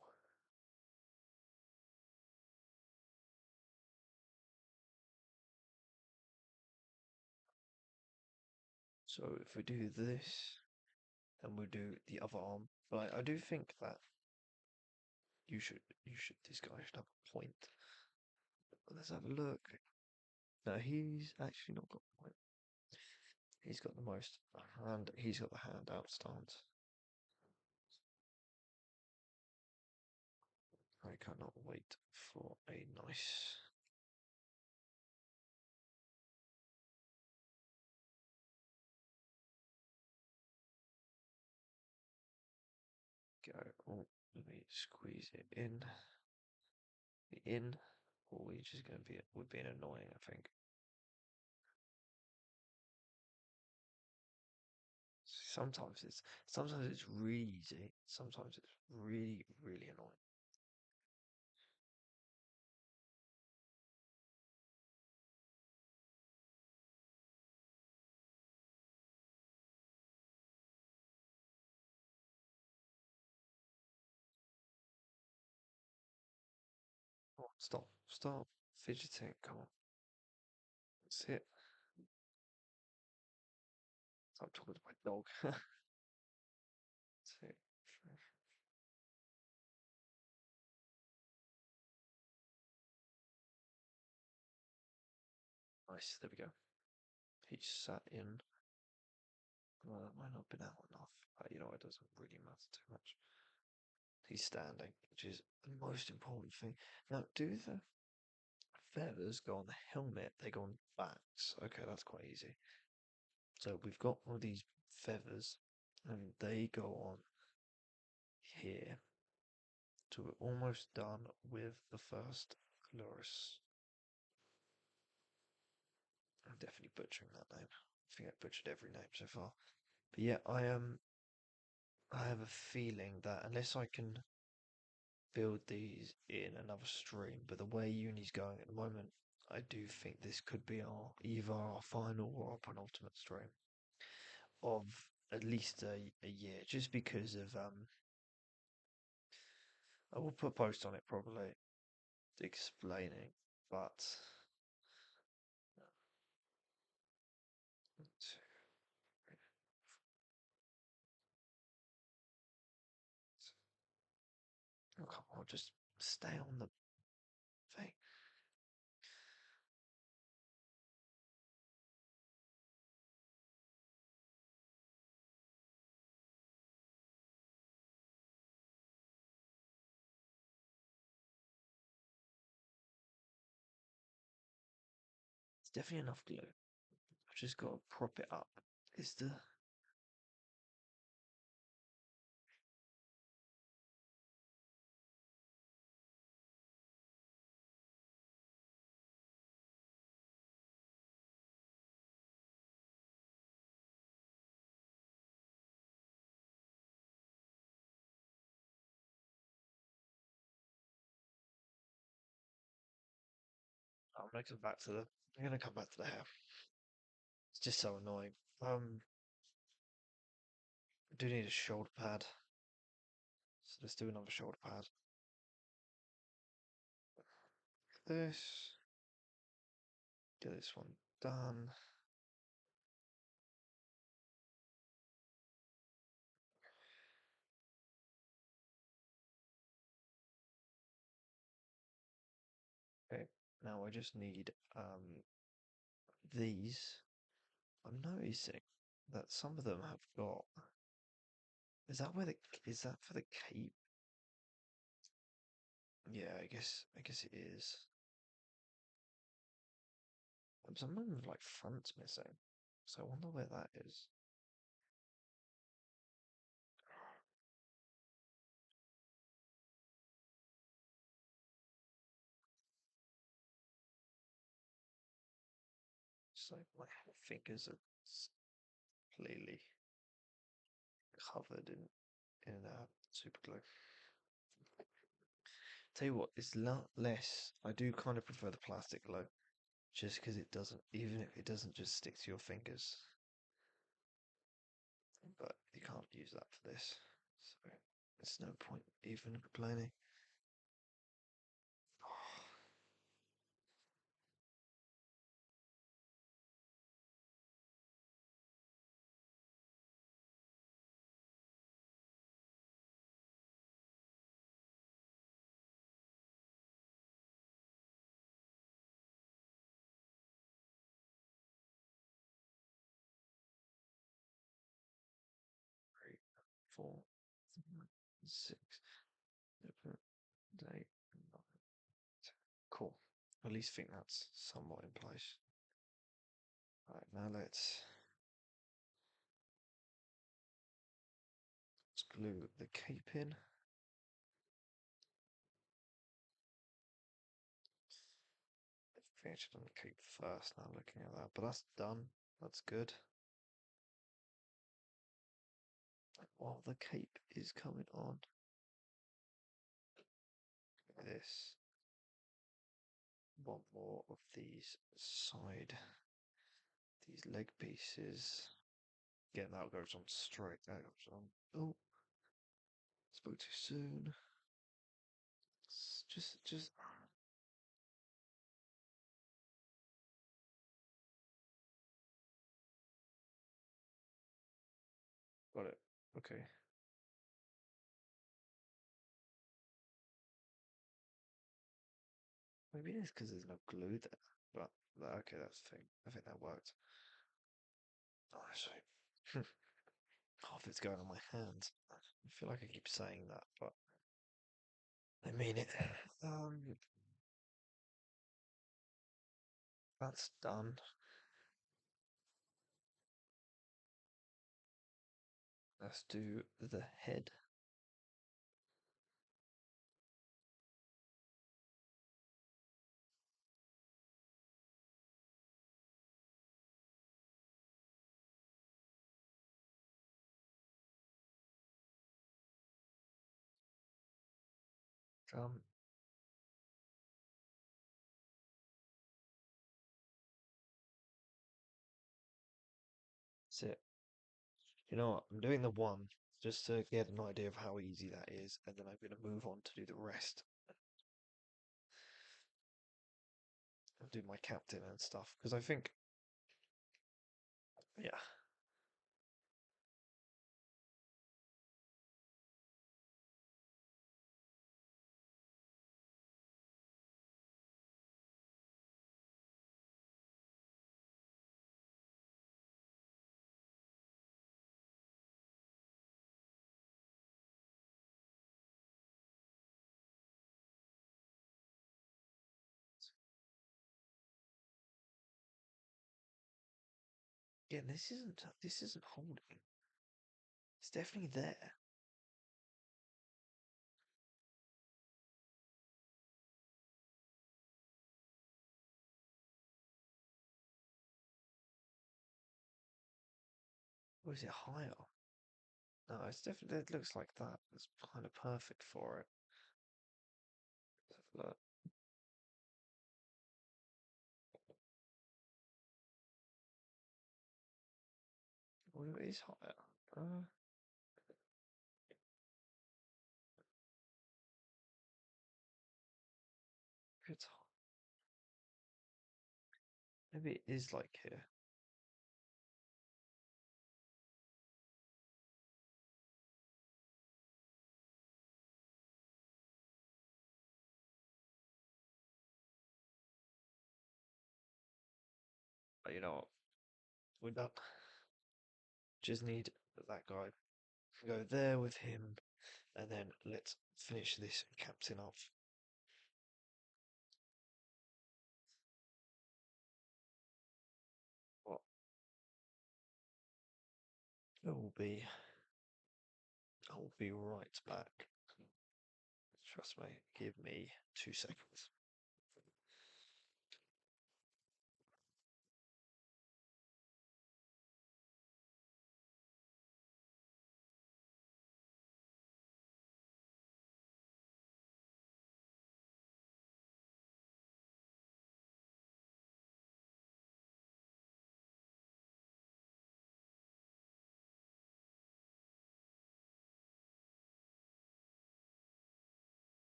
So if we do this, then we'll do the other arm. But I do think that this guy should have a point. Let's have a look. No, he's actually not got a point. He's got the most hand. He's got the handout stance. I cannot wait for a nice. Go. Oh, let me squeeze it in. In, or we're just gonna be we're being annoying. I think. Sometimes it's really easy. Sometimes it's really annoying. Oh, stop fidgeting. Come on, that's it. Stop talking to my dog. That's it. Nice. There we go. He sat in. Well, that might not have been out enough, but you know it doesn't really matter too much. He's standing, which is the most important thing. Now, do the feathers go on the helmet? They go on the backs. Okay, that's quite easy. So we've got all these feathers, and they go on here. So we're almost done with the first Chloris. I'm definitely butchering that name. I think I've butchered every name so far. But yeah, I have a feeling that unless I can build these in another stream, but the way Uni's going at the moment, I do think this could be either our final or our penultimate stream of at least a year, just because of I will put a post on it probably explaining, but oh, come on, just stay on the thing. It's definitely enough glue. I've just got to prop it up. Is the gonna come back to the. I'm gonna come back to the hair. It's just so annoying. I do need a shoulder pad, so let's do another shoulder pad. This. Get this one done. Okay, now I just need these. I'm noticing that some of them have got. Is that where the? Is that for the cape? Yeah, I guess it is. Some of them have like fronts missing, so I wonder where that is. So my fingers are completely covered in super glue. Tell you what, it's a lot less. I do kind of prefer the plastic glue, just because it doesn't, even if it doesn't just stick to your fingers. But you can't use that for this, so there's no point even complaining. Three, 4, 6, 7, 8, 9. Cool. At least think that's somewhat in place. Right, now let's glue the cape in. I think I should have done the cape first now looking at that, but that's done. That's good. While the cape is coming on, this one more of these leg pieces. Again, that goes on straight. That goes on. Oh, spoke too soon. Just. Got it. Okay. Maybe it's because there's no glue there. But okay, that's the thing. I think that worked. Oh, actually, half it's going on my hands. I feel like I keep saying that, but I mean it. Um, that's done. Let's do the head. Um, that's it. You know what? I'm doing the one just to get an idea of how easy that is, and then I'm going to move on to do the rest. And do my captain and stuff because I think, yeah, yeah. This isn't holding. It's definitely there. Or is it higher? No, it's definitely. It looks like that. It's kind of perfect for it. Let's have a look. Well, it is higher. Uh, it's maybe it is like here. But you know what? We're done. Just need that guy. Go there with him, and then let's finish this captain off. What? I will be right back. Trust me. Give me 2 seconds.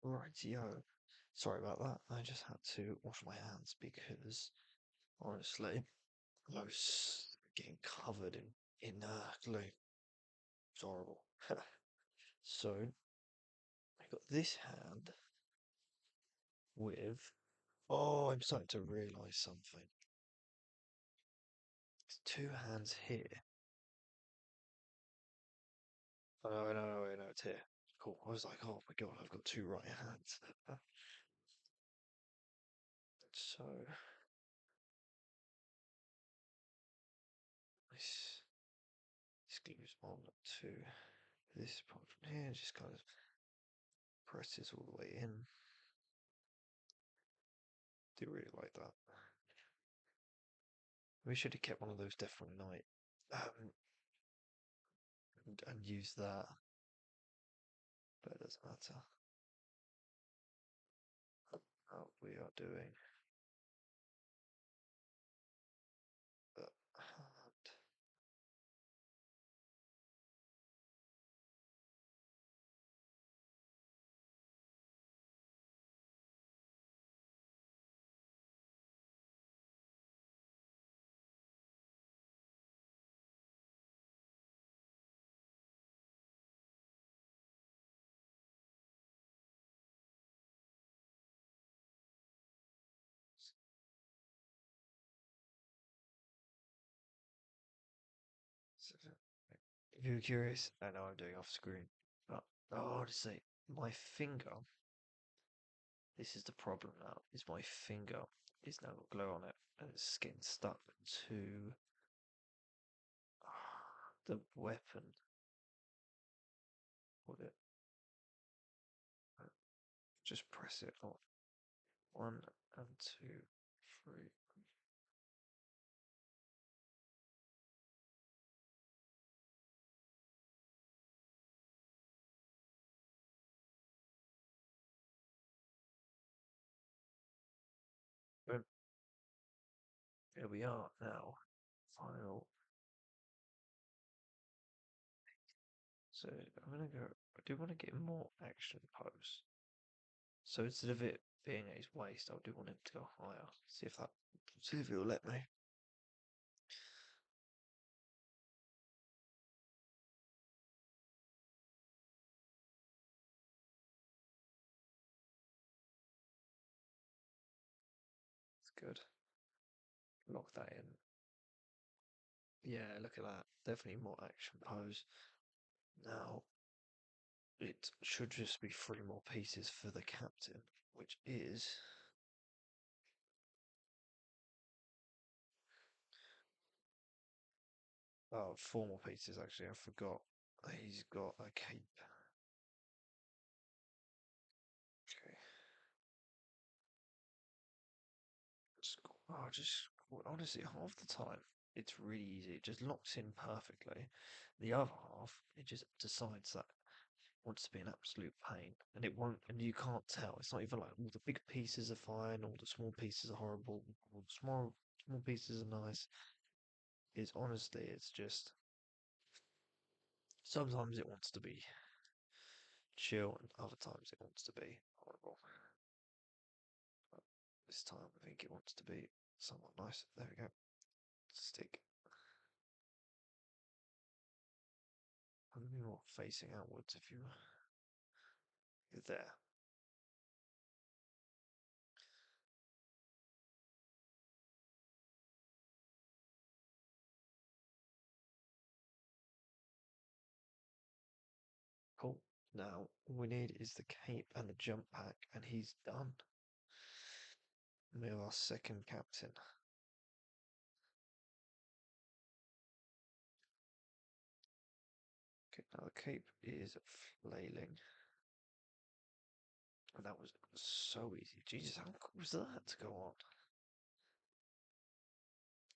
Rightio. Sorry about that. I just had to wash my hands because honestly, I was getting covered in glue. It's horrible. So I got this hand with. Oh, I'm starting to realise something. It's two hands here. Oh, no, no, no, no, it's here. Cool. I was like, oh my god, I've got two right hands. So this glues on to this part from here, just kind of presses all the way in. Do really like that. We should have kept one of those definitely night and used that, but it doesn't matter. We are doing the hand. So, if you're curious, I know I'm doing off screen, but honestly, my finger. This is the problem now. Is my finger is now got glue on it, and it's getting stuck to the weapon. Would it? Just press it on. One and two, three. Boom. Here we are now. Final. So I'm gonna go. I do want to get more action pose. So instead of it being at his waist, I do want him to go higher. See if it'll let me. It's good. Lock that in. Yeah, look at that. Definitely more action pose. Now it should just be three more pieces for the captain, which is four more pieces actually. I forgot. He's got a cape. Okay. Just honestly half the time it's really easy. It just locks in perfectly. The other half, it just decides that it wants to be an absolute pain, and it won't. And you can't tell. It's not even like all the big pieces are fine, all the small pieces are horrible, all the small pieces are nice. It's honestly, it's just sometimes it wants to be chill, and other times it wants to be horrible. But this time, I think it wants to be somewhat nice. There we go. Stick. Maybe more facing outwards if you're there. Cool. Now, all we need is the cape and the jump pack, and he's done. We have our second captain. Okay, now the cape is flailing. And that was so easy. Jesus, how quick was that to go on?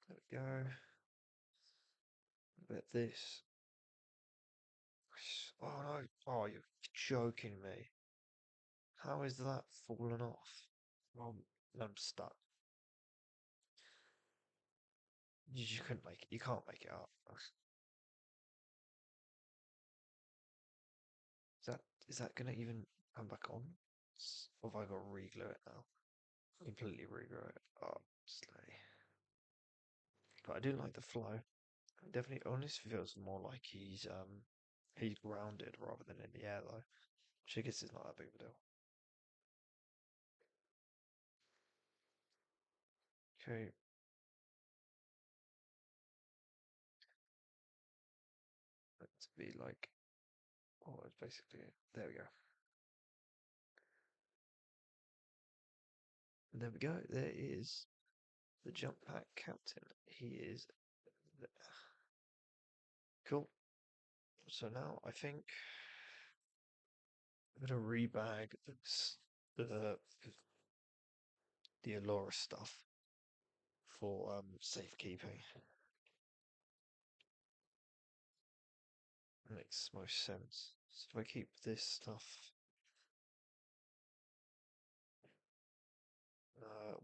There we go. Let this. Oh no. Oh, you're joking me. How is that fallen off? Well, I'm stuck. You couldn't make it. You can't make it up. Is that is that gonna even come back on? Or have I got to reglue it now? Completely reglue it. Oh, slay. But I do like the flow. Definitely, honestly feels more like he's grounded rather than in the air though. Which I guess is not that big of a deal. Okay, let's be like, oh, it's basically there we go. And there we go. There is the jump pack captain. He is there. Cool. So now I think I'm gonna rebag the the Allura stuff for safekeeping. Makes most sense. So if I keep this stuff,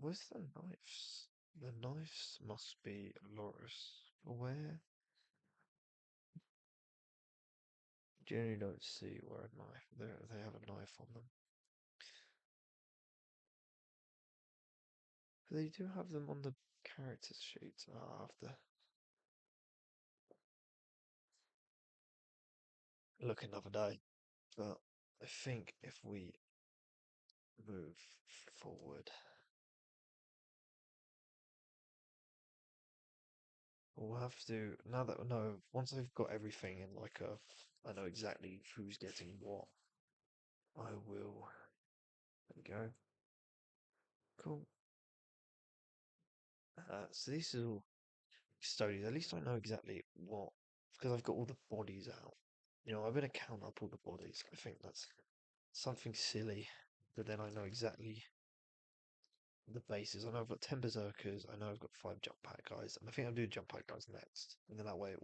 where's the knives? The knives must be Allura's. Where? Generally don't see where a knife. They have a knife on them. But they do have them on the character sheet. I'll have to look another day. But I think if we move forward, we'll have to now that no, once I've got everything in like I know exactly who's getting what. I will. There we go. Cool. So these are all studies. At least I know exactly what because I've got all the bodies out. I'm gonna count up all the bodies. I think that's something silly, but then I know exactly the bases. I know I've got 10 berserkers. I know I've got 5 jump pack guys, and I think I'll do jump pack guys next. And then that way,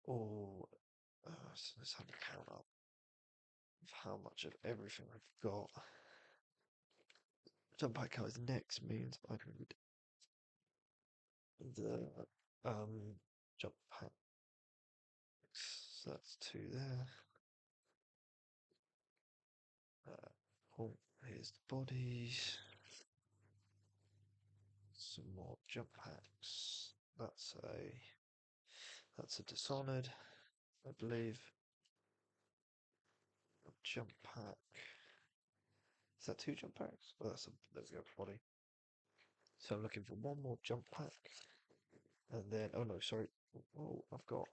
all. So let's have a count up of how much of everything I've got. Jump pack guys next means I need the jump pack. So that's 2 there. Cool. Here's the bodies. Some more jump packs. That's a Dishonored, I believe. A jump pack. Is that 2 jump packs? Oh, there we go, body. So I'm looking for one more jump pack. And then oh no, sorry. Oh, I've got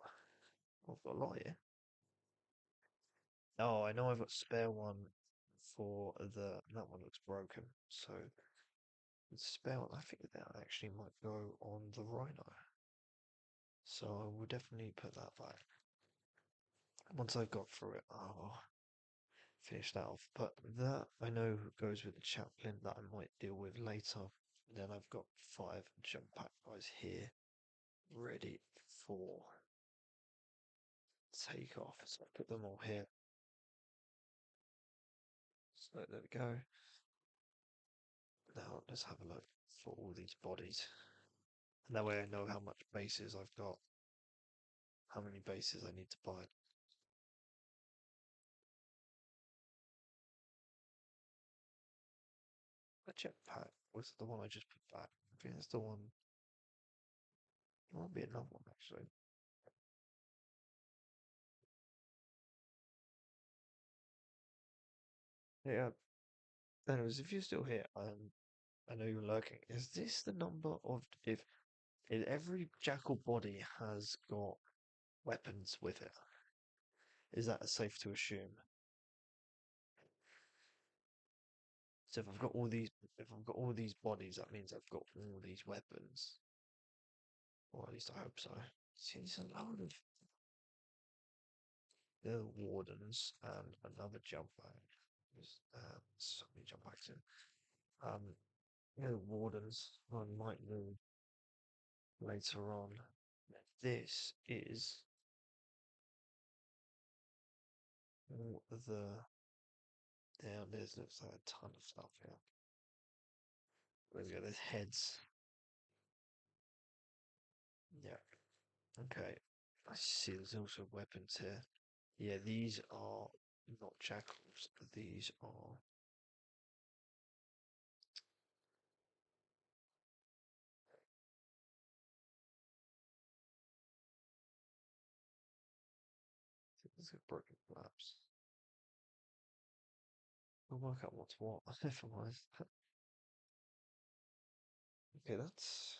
a lot here. Oh, I know I've got spare one for that one looks broken. So the spare one, I think that actually might go on the Rhino. So I will definitely put that back. Once I've got through it, I'll finish that off. But that I know goes with the chaplain that I might deal with later. And then I've got 5 jump pack guys here, ready for takeoff. So I put them all here. So there we go. Now let's have a look for all these bodies. And that way I know how much bases I've got, how many bases I need to buy. A jetpack was the one I just put back. I think that's the one. It might be another one actually. Yeah. Anyways, if you're still here, I know you're lurking. Is this the number of if every jackal body has got weapons with it? Is that safe to assume? So if I've got all these bodies, that means I've got all these weapons, or at least I hope so. See, there's a load of the wardens and another jump back. There's so many jump backs in. The wardens I might need later on. This is all the down. There's looks like a ton of stuff here. There we go. There's heads. Yeah. Okay. I see. There's also weapons here. Yeah, these are not jackals. These are. These are broken flaps. We'll work out what's what. If I'm honest. Okay, that's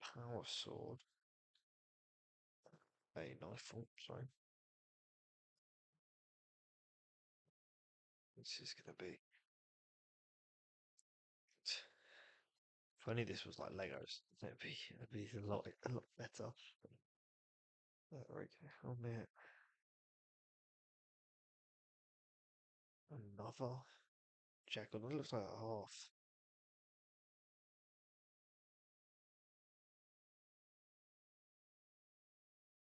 power sword. A knife. Oh, sorry. This is gonna be. If only this was like Legos, it'd be a lot better. Okay, oh man, another jackal. It looks like a half.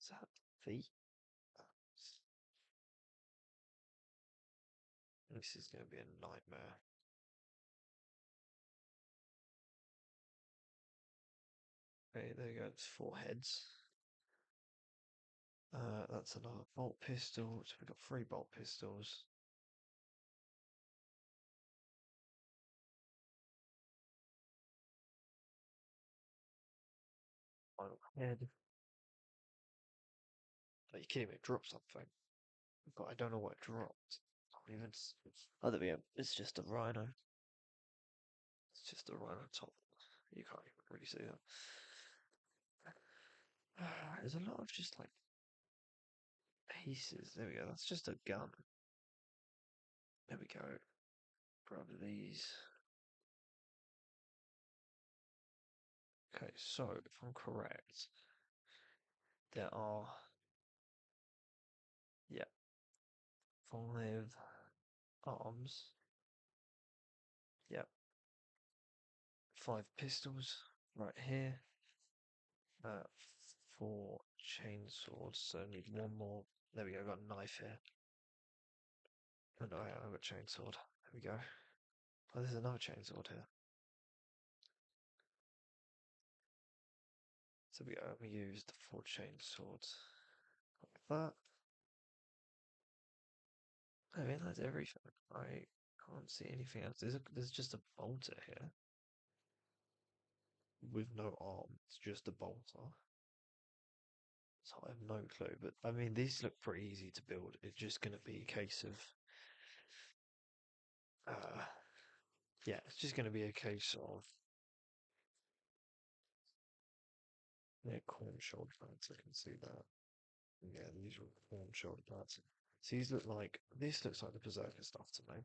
Is that feet? This is going to be a nightmare. Okay, there you go. It's 4 heads. That's another bolt pistol. So we've got 3 bolt pistols. Final head. Are you kidding me? It dropped something. But I don't know what it dropped. Not even. Oh, there we go. It's just a rhino. It's just a rhino top. You can't even really see that. There's a lot of just like pieces. There we go. That's just a gun. There we go. Grab these. Okay, so if I'm correct, there are, yeah, 5 arms. Yeah, 5 pistols right here. 4 chainswords. So I need one more. There we go. I've got a knife here. Oh no, I've got a chainsword. There we go. Oh, there's another chainsword here. So we only used 4 chainswords. Like that. I mean, that's everything. I can't see anything else. There's just a bolter here with no arm. It's just a bolter. So I have no clue. But I mean, these look pretty easy to build. It's just going to be a case of, uh, yeah, it's just going to be a case of, yeah, corn shoulder pads. I can see that. Yeah, these are corn shoulder pads. So these look like, this looks like the Berserker stuff to me.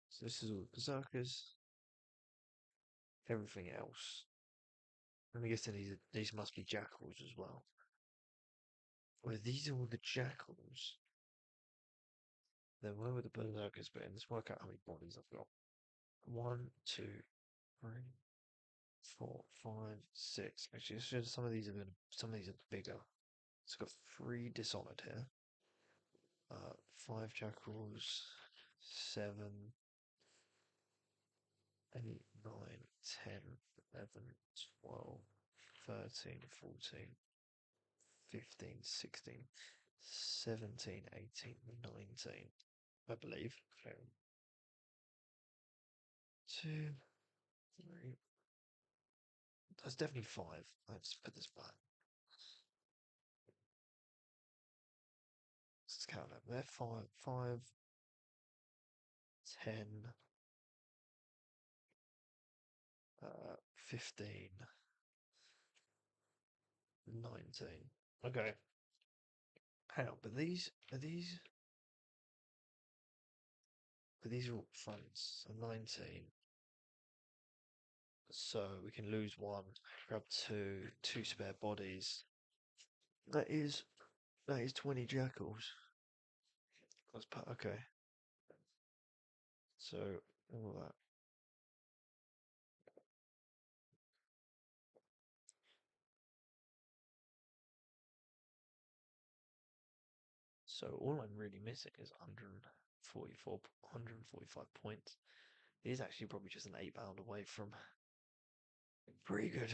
So this is all the Berserkers. Everything else. I'm guessing these must be jackals as well. Well, these are all the jackals. Then where were the berserkers been? Let's work out how many bodies I've got. One, two, Three, four, five, six. Actually, it's just some of these are bigger. It's got three dishonored here. Five jackals, seven, 8, 9, 10, 11, 12, 13, 14, 15, 16, 17, 18, 19, I believe. Okay. 2, 3. That's definitely 5. Let's put this back. Let's count them. They're 5, 5, 10, 15, 19. Okay. Hang on, but these are all fronts. So 19. So we can lose one, grab two spare bodies. That is 20 jackals. Okay. So all that. So all I'm really missing is 145 points. He's actually probably just an 8 pound away from a pretty good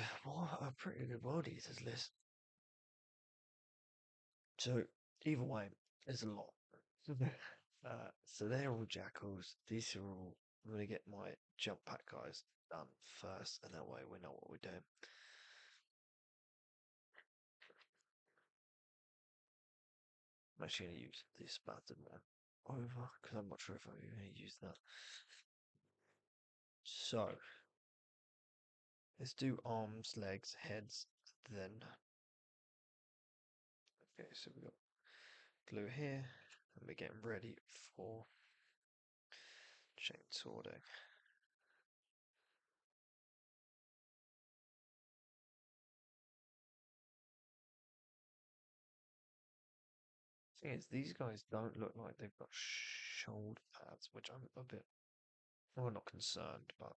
World Eaters list. So either way, there's a lot. So they're all jackals. These are all. I'm gonna get my jump pack guys done first, and that way we know what we're doing. I'm actually gonna use this button one over because I'm not sure if I'm gonna use that. So let's do arms, legs, heads, then. Okay, so we got glue here, and we're getting ready for chainsaw deck. Thing is, these guys don't look like they've got shoulder pads, which I'm a bit, well, not concerned, but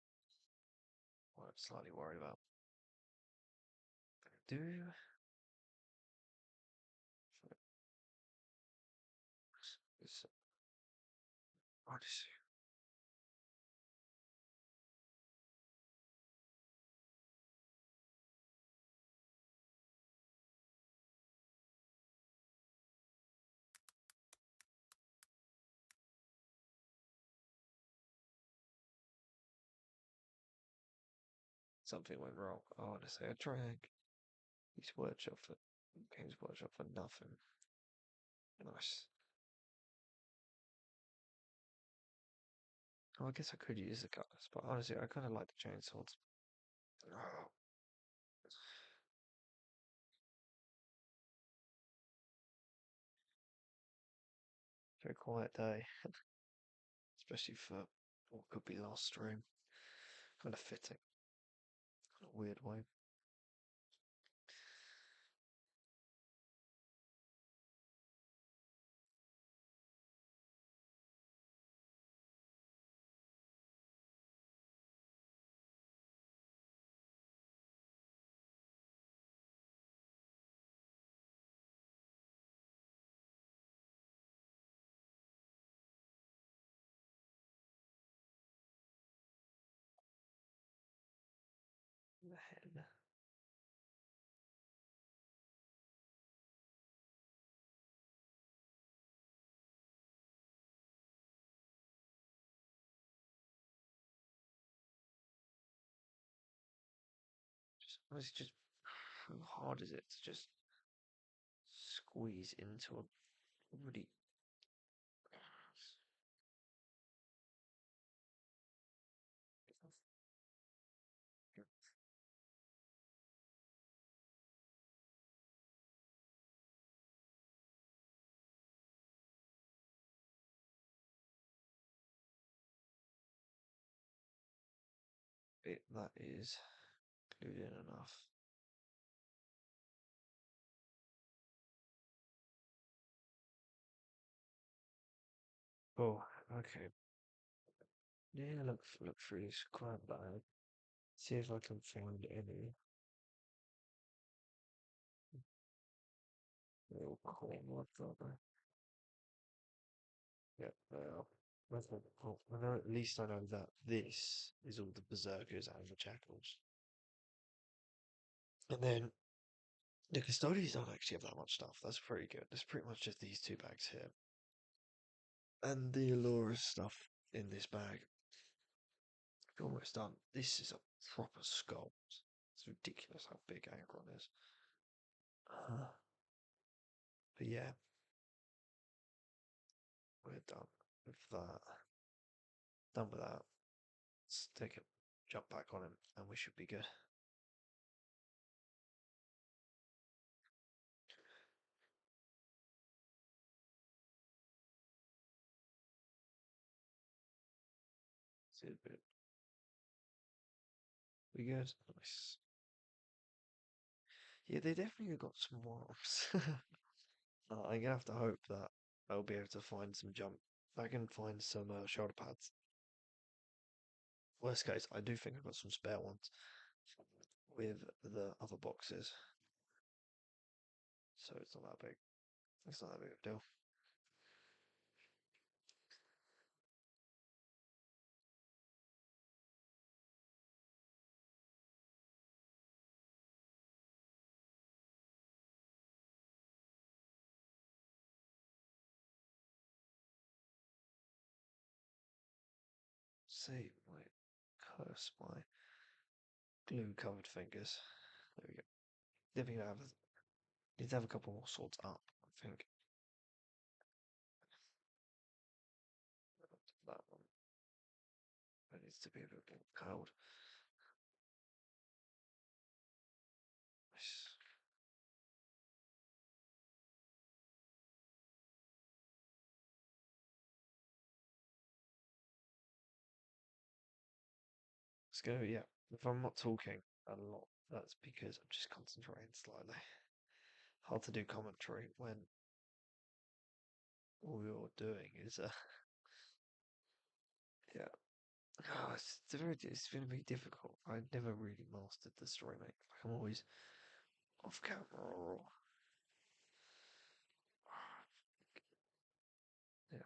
I'm slightly worried about. Do this Odyssey. Something went wrong. Oh, Odyssey, I drank. He's workshop for Games Workshop for nothing. Nice. Oh, I guess I could use the cutters, but honestly, I kind of like the chainsaws. Oh, very quiet day, especially for what could be last stream. Kind of fitting, in a weird way. The head. Honestly, just how hard is it to just squeeze into a really bit that is glued in enough? Oh, okay. Yeah, look through this quite bad. See if I can find any little corner of that. Yeah, I know, at least I know that this is all the berserkers and the jackals. And then the custodians don't actually have that much stuff. That's pretty good. There's pretty much just these two bags here. And the Allura stuff in this bag. Almost done. This is a proper sculpt. It's ridiculous how big Angron is. But yeah, we're done with that. Done with that. Let's take a jump back on him and we should be good. See a bit. We good? Nice. Yeah, they definitely got some arms. I'm gonna have to hope that I'll be able to find some jump. If I can find some shoulder pads. Worst case, I do think I've got some spare ones with the other boxes. So it's not that big. It's not that big of a deal. See, my curse, my glue covered fingers. There we go. Definitely need to have a couple more swords up, I think. That one. That needs to be a bit more cold. Nice. Let's go, yeah. If I'm not talking a lot, that's because I'm just concentrating slightly. Hard to do commentary when all you're doing is, yeah. Oh, it's going to be difficult. I never really mastered the story, mate. Like, I'm always off camera or, yeah.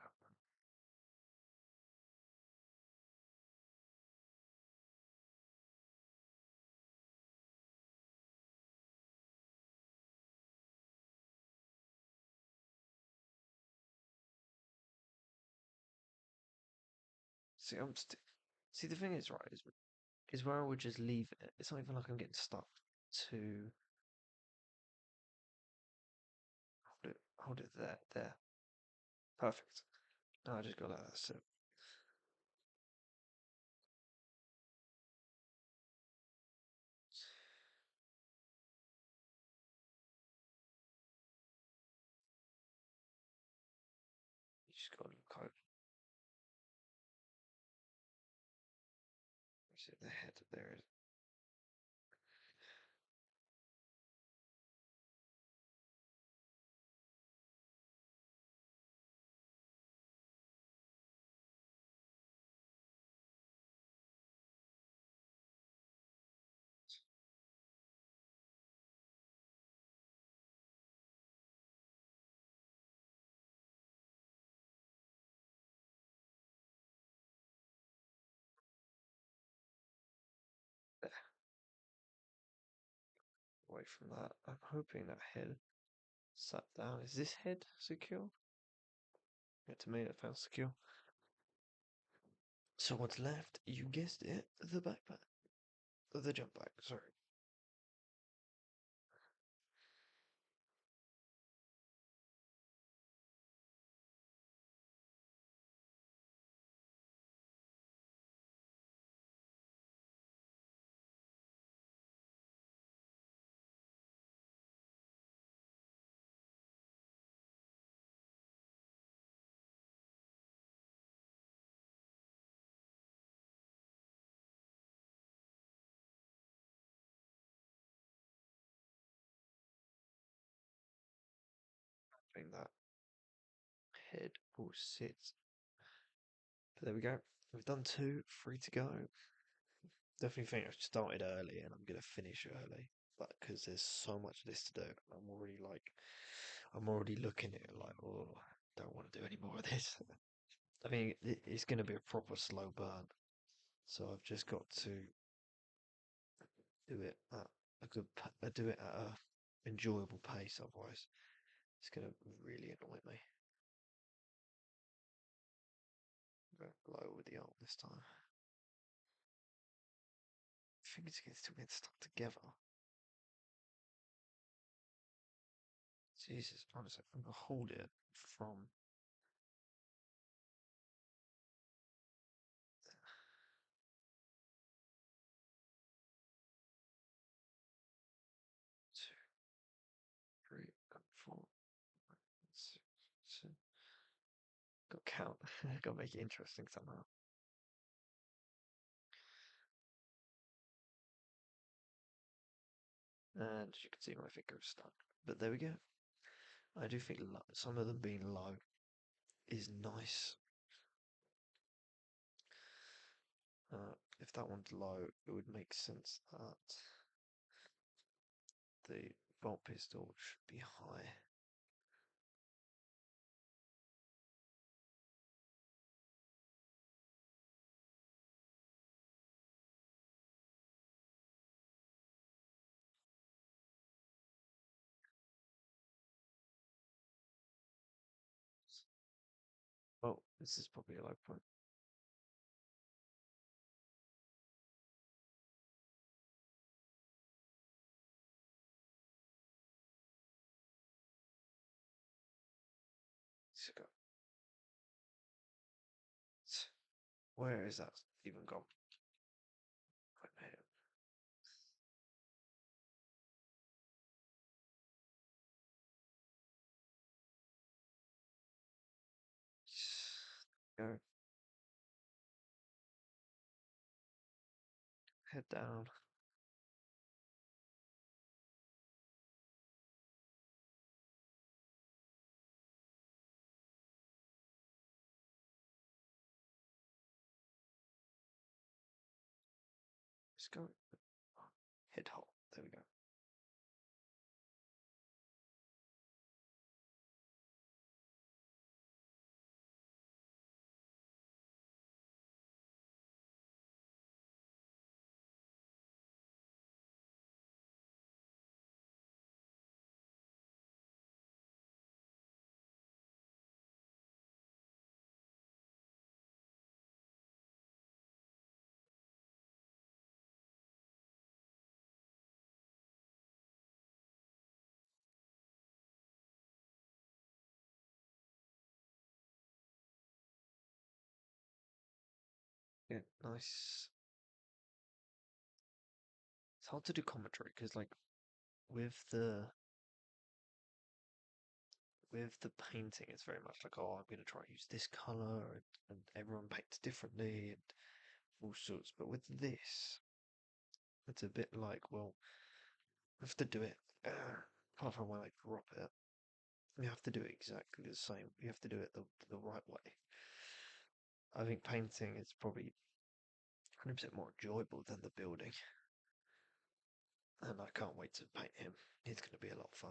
See, see, the thing is, right, is where I would just leave it. It's not even like I'm getting stuck to hold it there. Perfect. No, I just got that. That's it. You just got to look over. Is it the head? There it is. There. Away from that. I'm hoping that head sat down. Is this head secure? Yeah, to me, it felt secure. So what's left? You guessed it. The backpack. The jump bag. Sorry. I think that head will sit. But there we go. We've done two. 3 to go. Definitely think I started early and I'm gonna finish early, but because there's so much of this to do, I'm already looking at it like, oh, don't want to do any more of this. I mean, it's gonna be a proper slow burn, so I've just got to do it at do it at a enjoyable pace. Otherwise, it's gonna really annoy me. Go low with the arm this time. I think it's still getting stuck together. Jesus, honestly, I'm gonna hold it from. Two, three, four, six, seven. Got to count. Got to make it interesting somehow. And as you can see, my finger is stuck. But there we go. I do think some of them being low is nice. If that one's low, it would make sense that the bolt pistol should be high. Well, this is probably a low point. Let's go. Where is that even gone? Quite made it. Go. Head down. Let's go. Head hole. There we go. Yeah, nice. It's hard to do commentary because, like, with the with the painting, it's very much like, oh, I'm going to try and use this color, and everyone paints differently and all sorts. But with this, it's a bit like, well, I have to do it. Apart from when I drop it, you have to do it exactly the same. You have to do it the right way. I think painting is probably 100% more enjoyable than the building, and I can't wait to paint him. It's going to be a lot of fun.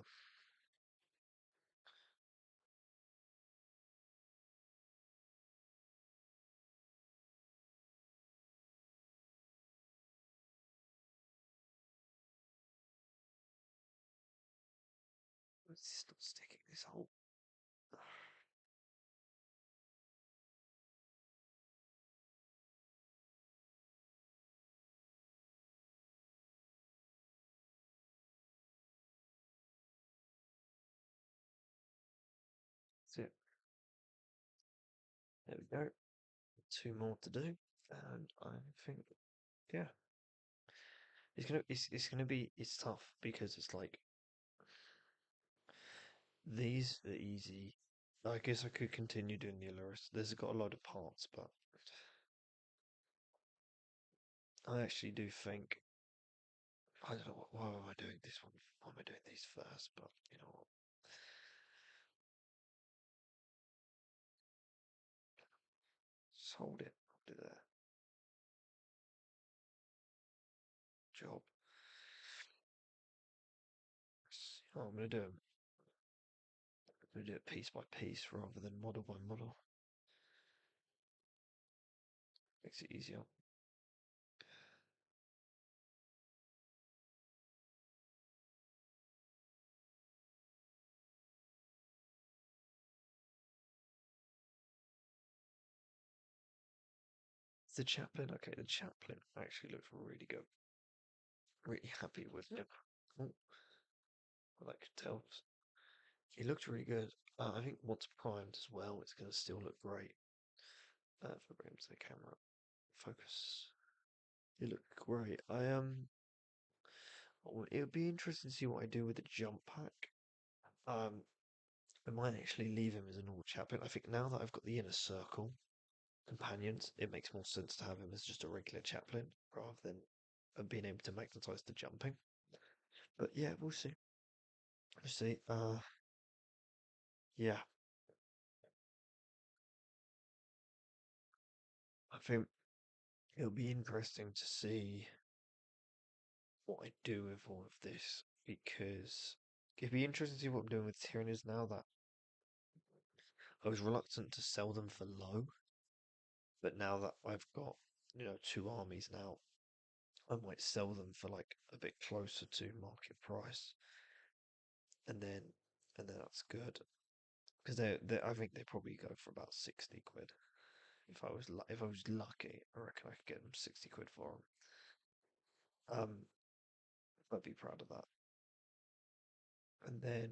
It's not sticking this hole. That's it. There we go. Two more to do, and I think, yeah, it's gonna be it's tough because it's like these are easy. I guess I could continue doing the Allurus. There's got a lot of parts, but I actually do think I don't know why am I doing this one? Why am I doing these first? But you know what? Just hold it there. Oh, I'm gonna do it piece by piece rather than model by model. Makes it easier. The chaplain, okay, the chaplain actually looks really good. Really happy with him. Oh, I like could tell. He looked really good. I think once primed as well, it's going to still look great. If I bring him to the camera, focus. It looked great. It would be interesting to see what I do with the jump pack. Um, I might actually leave him as a normal chaplain. I think now that I've got the inner circle companions, it makes more sense to have him as just a regular chaplain rather than being able to magnetize the jumping. But yeah, we'll see. We'll see. Yeah, I think it'll be interesting to see what I do with all of this because it'd be interesting to see what I'm doing with Tyranids now that I was reluctant to sell them for low, but now that I've got, two armies now, I might sell them for like a bit closer to market price, and then that's good because I think they probably go for about 60 quid. If I was lucky, I reckon I could get them 60 quid for them. I'd be proud of that. And then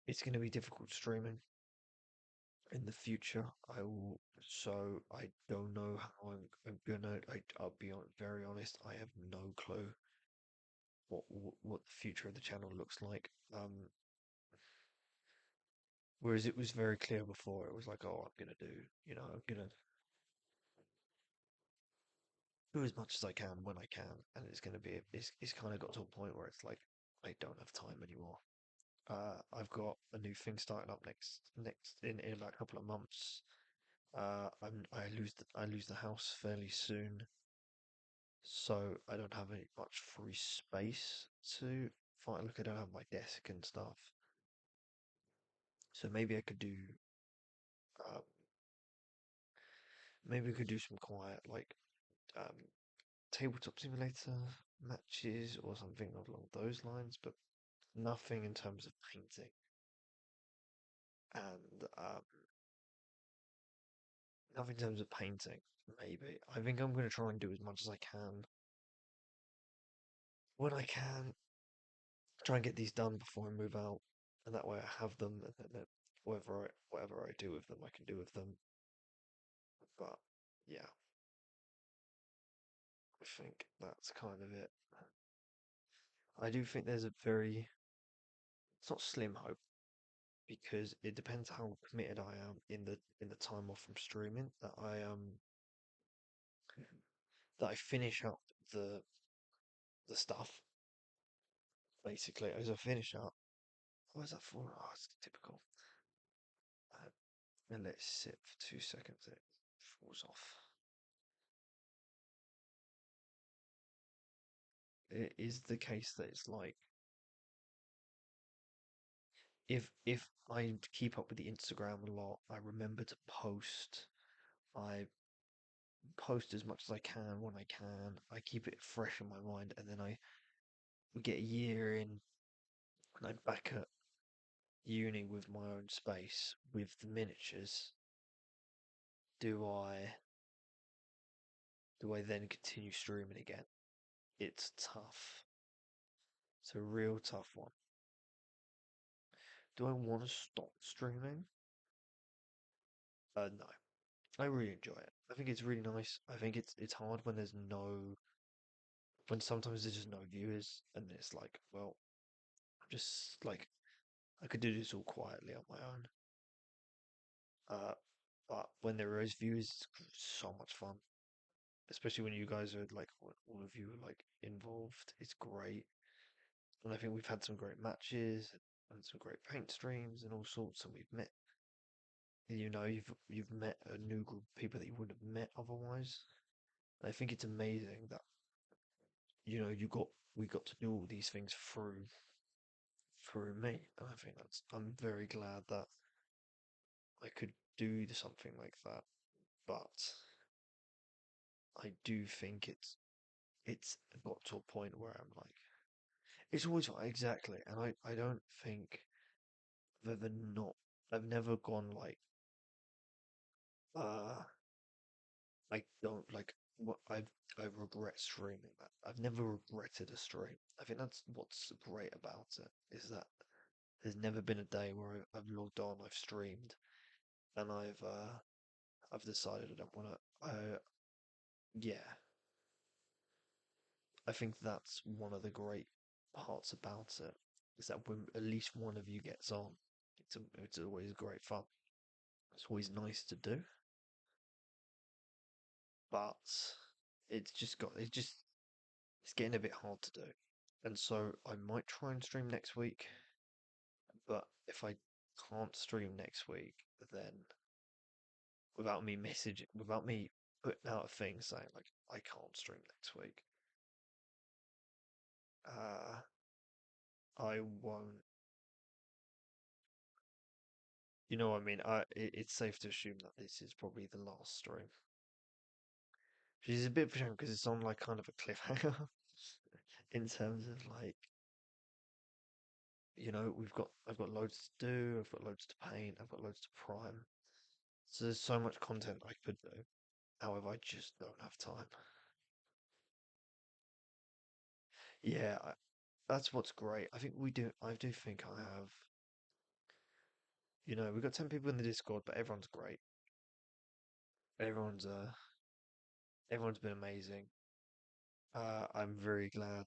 it's going to be difficult streaming in the future. I don't know how I'm gonna. I'll be very honest. I have no clue what the future of the channel looks like. Whereas it was very clear before. It was like, oh, I'm gonna do. I'm gonna do as much as I can when I can, and it's gonna be. It's kind of got to a point where it's like I don't have time anymore. I've got a new thing starting up next in about a couple of months. I lose the house fairly soon, so I don't have any much free space to find. Look, I don't have my desk and stuff, so um, maybe I could do some quiet um, tabletop simulator matches or something along those lines, but nothing in terms of painting and nothing in terms of painting. Maybe I think I'm going to try and do as much as I can when I can. Try and get these done before I move out, and that way I have them, and then whatever I do with them, I can do with them. But yeah, I think that's kind of it. I do think there's a very it's not slim hope because it depends how committed I am in the time off from streaming that I finish up the the stuff basically as I finish up. What is that for? Oh, it's typical. Uh, and let it sit for 2 seconds. It falls off. It is the case that it's like if I keep up with the Instagram a lot, I remember to post. I post as much as I can when I can. I keep it fresh in my mind, and then we get a year in, and I'm back at uni with my own space with the miniatures. Do I then continue streaming again? It's tough. It's a real tough one. Do I want to stop streaming? No. I really enjoy it. I think it's really nice. I think it's hard when sometimes there's just no viewers, and it's like, well, I'm just like I could do this all quietly on my own. Uh, but when there is viewers, it's so much fun, especially when you guys are like when all of you are like involved. It's great, and I think we've had some great matches and some great paint streams and all sorts, and we've met. You've met a new group of people that you wouldn't have met otherwise. I think it's amazing that we got to do all these things through me, and I think I'm very glad that I could do something like that. But I do think it's got to a point where I'm like, it's always exactly, and I don't think I've ever not, I've never gone like, uh, I don't like what I regret streaming that. I've never regretted a stream. I think that's what's great about it is that there's never been a day where I've logged on, I've streamed, and I've decided I don't want to. Yeah, I think that's one of the great parts about it is that when at least one of you gets on, it's always great fun. It's always nice to do, but it's getting a bit hard to do. And so I might try and stream next week, but if I can't stream next week, then without me putting out a thing saying like I can't stream next week, uh, I won't. You know what I mean? It's safe to assume that this is probably the last stream. Which is a bit of a shame because it's on like kind of a cliffhanger in terms of like, I've got loads to do, I've got loads to paint, I've got loads to prime. So there's so much content I could do. However, I just don't have time. Yeah, that's what's great. I do think I have, we've got 10 people in the Discord, but everyone's great. Everyone's, uh, everyone's been amazing. I'm very glad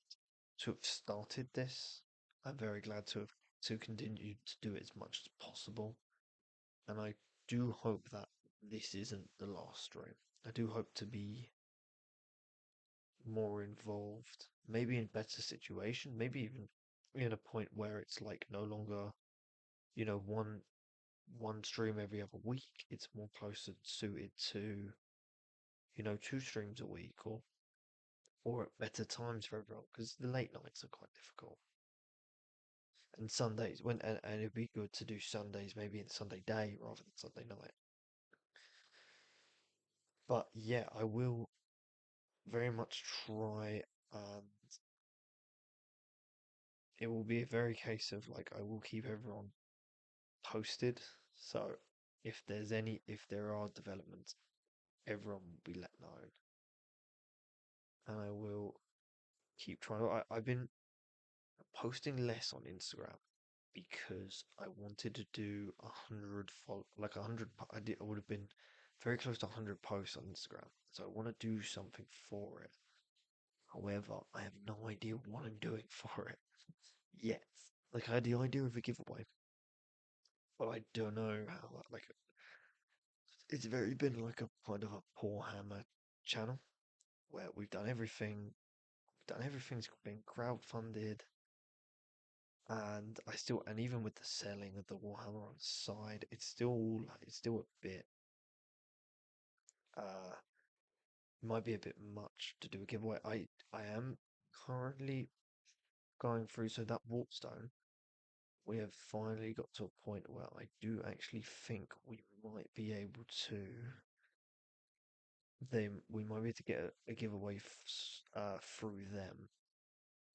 to have started this. I'm very glad to continue to do it as much as possible. And I do hope that this isn't the last stream. I do hope to be more involved, maybe in better situation, maybe even in a point where it's like no longer, one stream every other week. It's more closer suited to, two streams a week or at better times for everyone because the late nights are quite difficult. And Sundays and it'd be good to do Sundays maybe in Sunday day rather than Sunday night. But yeah, I will very much try and it will be a very case of like I will keep everyone posted. So if there are developments, everyone will be let know. And I will keep trying. I've been posting less on Instagram because I wanted to do 100 I would have been very close to 100 posts on Instagram. So I want to do something for it. However, I have no idea what I'm doing for it yet. Like I had the idea of a giveaway, but I don't know how like it's very been like a kind of a Warhammer channel where we've done everything. We've done everything's been crowdfunded, and even with the selling of the Warhammer on the side, it's still a bit uh might be a bit much to do a giveaway. I am currently going through so that Warpstone. We have finally got to a point where I do actually think might be able to we might be able to get a giveaway through them,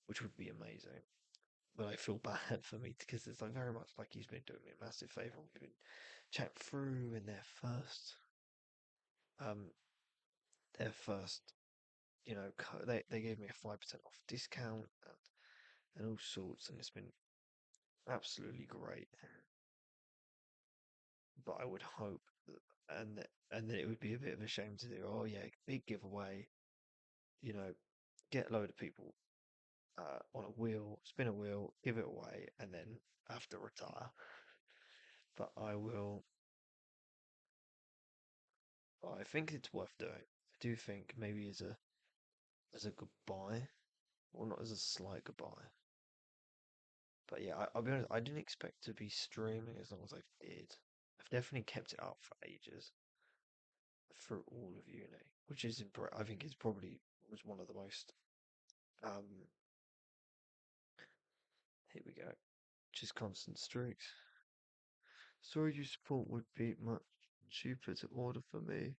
which would be amazing. But I feel bad for me because it's like very much like he's been doing me a massive favor. We've been chatting through in um, their first, they gave me a 5% off discount and all sorts, and it's been absolutely great. But I would hope, and then it would be a bit of a shame to do. Oh yeah, big giveaway, you know, get a load of people on a wheel, spin a wheel, give it away, and then have to retire. But I think it's worth doing. I do think maybe as a goodbye, or not as a slight goodbye. But yeah, I'll be honest, I didn't expect to be streaming as long as I did. I've definitely kept it up for ages through all of uni, which is I think is probably was one of the most Um, here we go. Just constant streaks. Storage you support would be much cheaper to order for me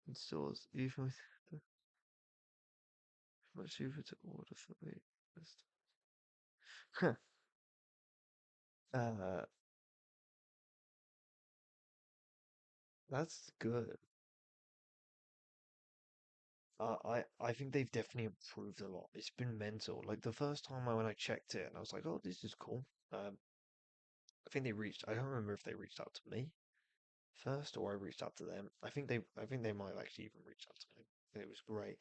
in stores, even with much cheaper to order for me. Huh. uh, that's good. I think they've definitely improved a lot. It's been mental. Like the first time when I checked it, and I was like, "Oh, this is cool." I think they reached. I don't remember if they reached out to me first or I reached out to them. I think they might have actually even reached out to me. It was great.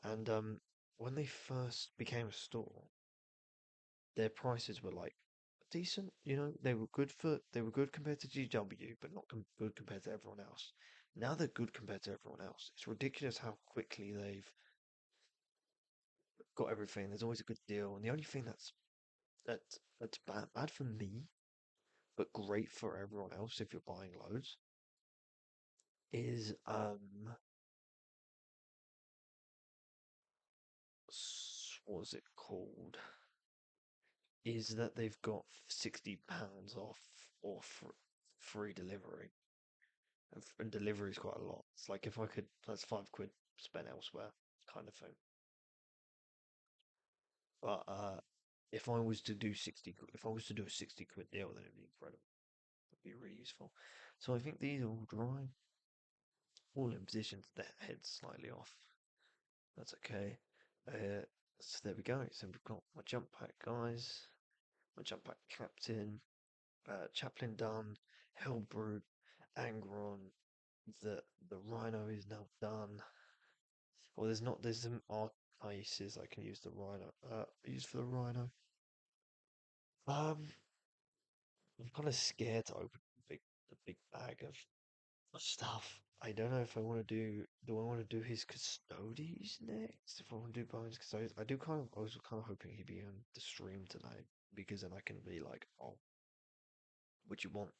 And when they first became a store, their prices were like decent. You know, they were good compared to GW, but not good compared to everyone else. Now they're good compared to everyone else. It's ridiculous how quickly they've got everything. There's always a good deal, and the only thing that's bad for me, but great for everyone else if you're buying loads, is what's it called? Is that they've got £60 off or free delivery, and delivery is quite a lot. It's like if I could, that's £5 spent elsewhere, kind of thing. But if I was to do if I was to do a £60 deal, then it'd be incredible. It'd be really useful. So I think these are all dry, all in positions. Their heads slightly off. That's okay. So there we go. So we've got my jump pack guys, my jump pack captain, Chaplin done, Hellbrute, Angron, the the Rhino is now done. Well, there's some ices I can use the Rhino. Use for the Rhino. Um, I'm kind of scared to open the big bag of stuff. I don't know if I want to do. Do I want to do his custodies next? If I want to do Bones custodies, I do kind of. I was kind of hoping he'd be on the stream tonight because then I can be like, oh, what you want?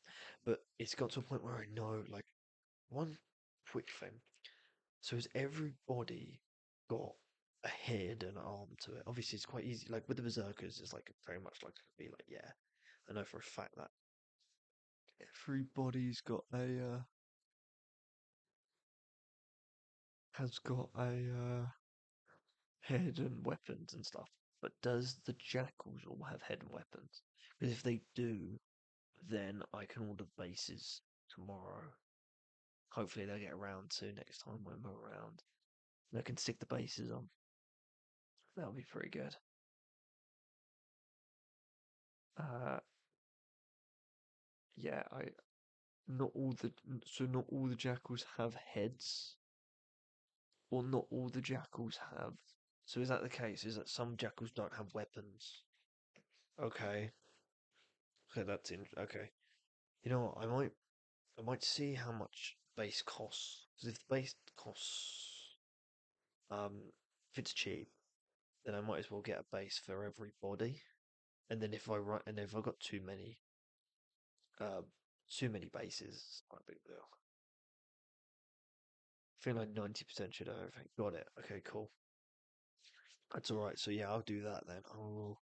But it's got to a point where I know, like, one quick thing. So has everybody got a head and arm to it? Obviously, it's quite easy. Like with the berserkers, it's like very much like to be like, yeah, I know for a fact that everybody's got a has got a head and weapons and stuff. But does the jackals all have head and weapons? Because if they do, then I can order bases tomorrow. Hopefully, they'll get around to next time when we're around. And I can stick the bases on. That'll be pretty good. Uh, yeah, I not all the so not all the jackals have heads, or not all the jackals have. So is that the case? Is that some jackals don't have weapons? Okay, okay, okay. You know what? I might see how much base costs. Because if the base costs, if it's cheap, then I might as well get a base for everybody. And then if I got uh, too many bases, it's quite a big deal. I feel like 90% should have everything. Got it. Okay, cool. That's all right. So yeah, I'll do that then. I will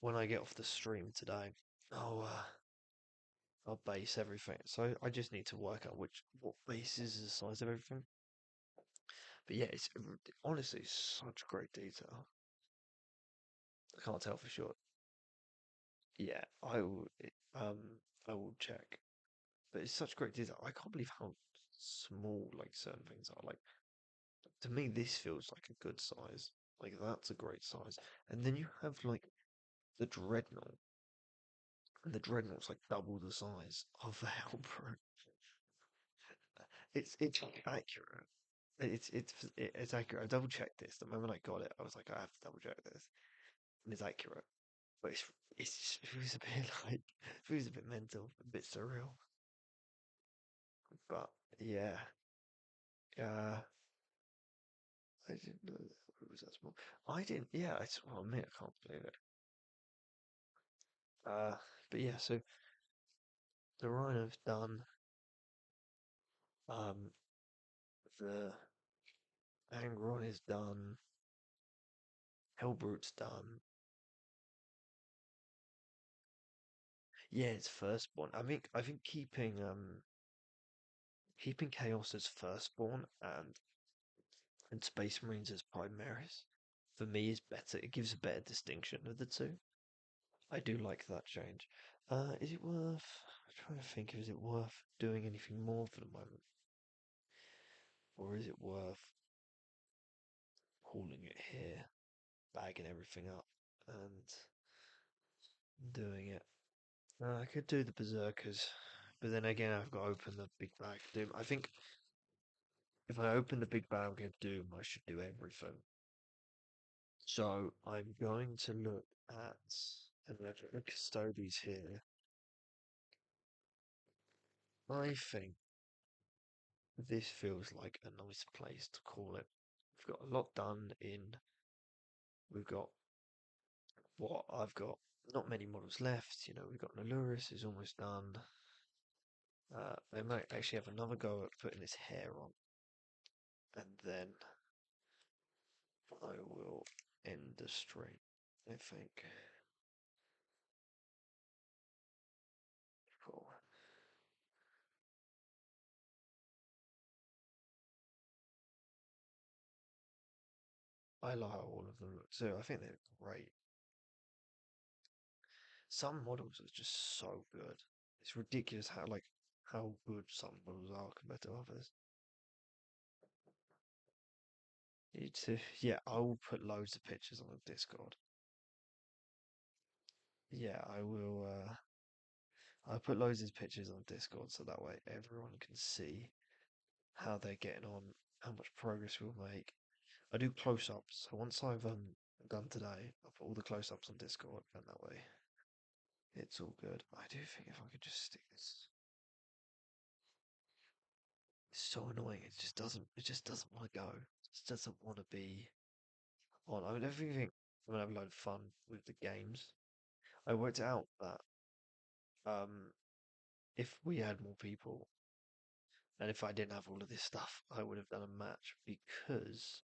when I get off the stream today. I'll base everything. So I just need to work out what base is the size of everything. But yeah, it's honestly such great detail. I can't tell for sure. Yeah, I will check. But it's such great detail. I can't believe how small like certain things are. Like to me, this feels like a good size. Like that's a great size. And then you have like the dreadnought, and the dreadnought's like double the size of the Hellbrute. It's accurate. It's accurate. I double checked this. The moment I got it, I was like, I have to double check this, and it's accurate. But it feels a bit like it feels a bit mental, a bit surreal. But yeah, I didn't know that it was that small. I didn't. Yeah, well, I I can't believe it. Uh, but yeah, so the Rhino's done. Um, the Angron is done. Hellbroot's done. Yeah, it's firstborn. I think keeping Chaos as firstborn and Space Marines as primaries for me is better. It gives a better distinction of the two. I do like that change. Is it worth? I'm trying to think. Is it worth doing anything more for the moment, or is it worth hauling it here, bagging everything up, and doing it? I could do the Berserkers, but then again, I've got to open the big bag of Doom. I think if I open the big bag of Doom, I should do everything. So I'm going to look at, and I've got the Custodes here. I think this feels like a nice place to call it. We've got a lot done in. We've got what I've got. Not many models left. We've got Naluris is almost done. I might actually have another go at putting his hair on, and then I will end the stream. I think. Cool. I like how all of them look too. I think they're great. Some models are just so good. It's ridiculous how good some models are compared to others. Yeah, I will put loads of pictures on the Discord. Yeah, I will. I'll put loads of pictures on Discord so that way everyone can see how they're getting on, how much progress we'll make. I do close-ups, so once I've done today, I'll put all the close-ups on Discord, and that way it's all good. I do think if I could just stick this, it's so annoying. It just doesn't. It just doesn't want to go. It just doesn't want to be on. I mean, everything. I'm gonna have a load of fun with the games. I worked out that um, if we had more people, and if I didn't have all of this stuff, I would have done a match because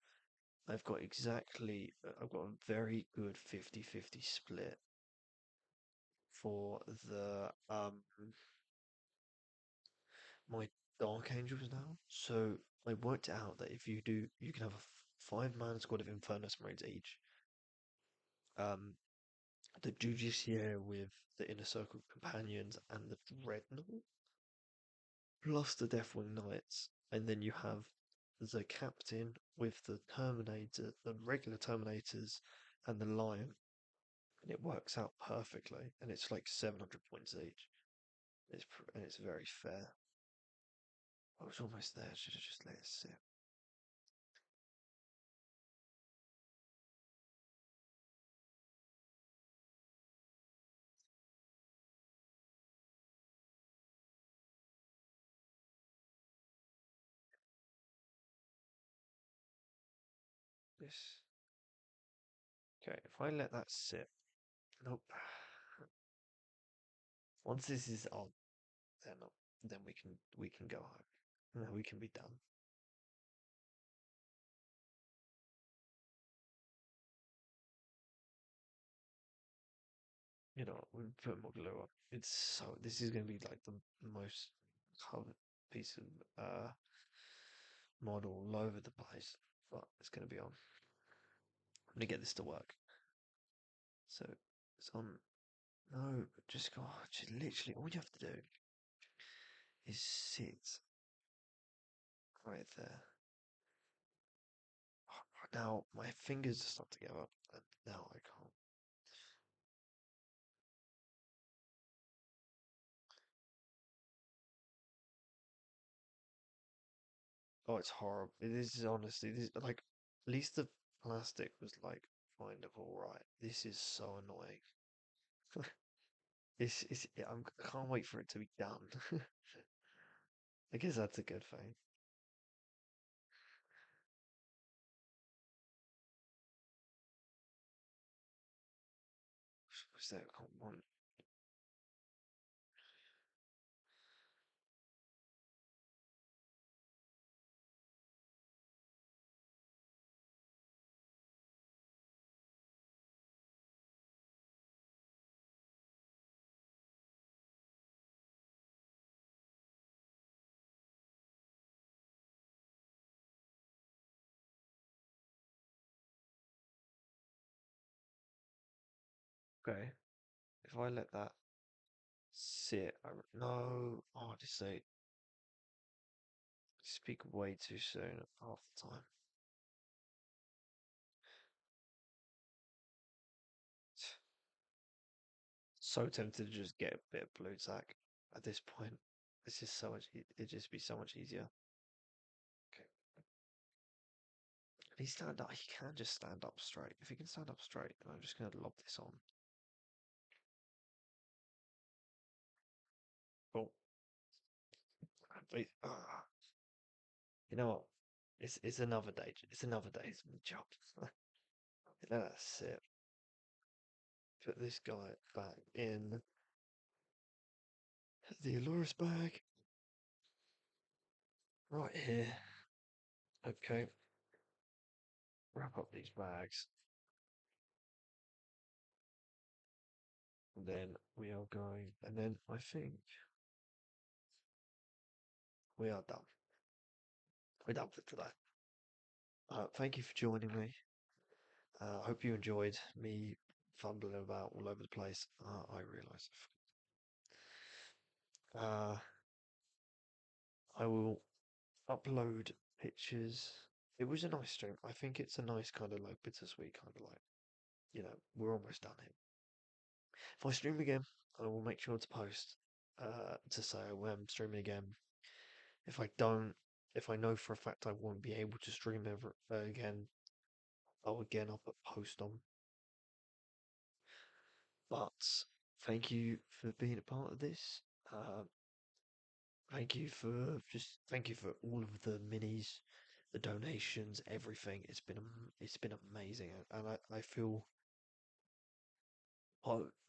I've got a very good 50-50 split for the my Dark Angels now. So I worked out that if you do, you can have a 5-man squad of Infernus Marines each. Um, the Justiciar with the Inner Circle Companions and the Dreadnought, plus the Deathwing Knights, and then you have the Captain with the Terminator, the regular Terminators, and the Lion, and it works out perfectly, and it's like 700 points each. And it's very fair. I was almost there. Should have just let it sit. This. Okay, if I let that sit. Nope. Once this is on, then we can go home. Then we can be done. We put more glue on. This is gonna be like the most covered piece of model all over the place, but it's gonna be on. I'm gonna get this to work. So it's on. No, just go. Just literally all you have to do is sit right there. Now my fingers are stuck together, and now I can't. Oh, it's horrible. This is honestly, this like at least the plastic was like kind of all right. This is so annoying. I can't wait for it to be done. I guess that's a good thing. What's that called? One. Okay, if I let that sit, no, oh, I just say speak way too soon half the time. So tempted to just get a bit of blue tack at this point. It's just so much. It'd just be so much easier. Okay. He stand up. He can just stand up straight. If he can stand up straight, then I'm just gonna lob this on. Oh, you know what? It's another day. It's another day's job. That's it. Put this guy back in the Allurus bag right here. Okay, wrap up these bags. And then we are going, and then I think we are done. We're done for today. Thank you for joining me. I hope you enjoyed me fumbling about all over the place. I realise. I will upload pictures. It was a nice stream. I think it's a nice kind of like bittersweet kind of like, we're almost done here. If I stream again, I will make sure to post to say when I'm streaming again. If I don't, if I know for a fact I won't be able to stream ever again, I'll put post on. But thank you for being a part of this. Uh, thank you for all of the minis, the donations, everything. It's been amazing, and I feel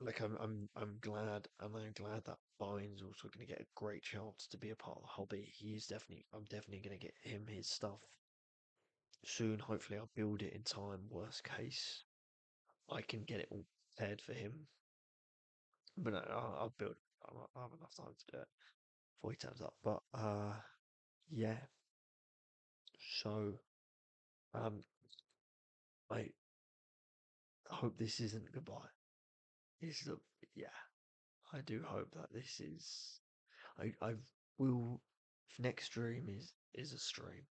like I'm glad, and I'm glad that Bynes also going to get a great chance to be a part of the hobby. I'm definitely going to get him his stuff soon. Hopefully, I'll build it in time. Worst case, I can get it all prepared for him. But no, I'll build. I'll have enough time to do it before he turns up. But yeah. So um, I hope this isn't goodbye. It's the Yeah. I do hope that this is. I will. If next stream is a stream,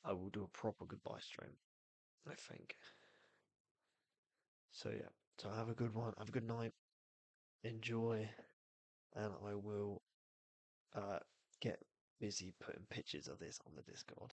I will do a proper goodbye stream. I think. So yeah. So have a good one. Have a good night. Enjoy, and I will get busy putting pictures of this on the Discord.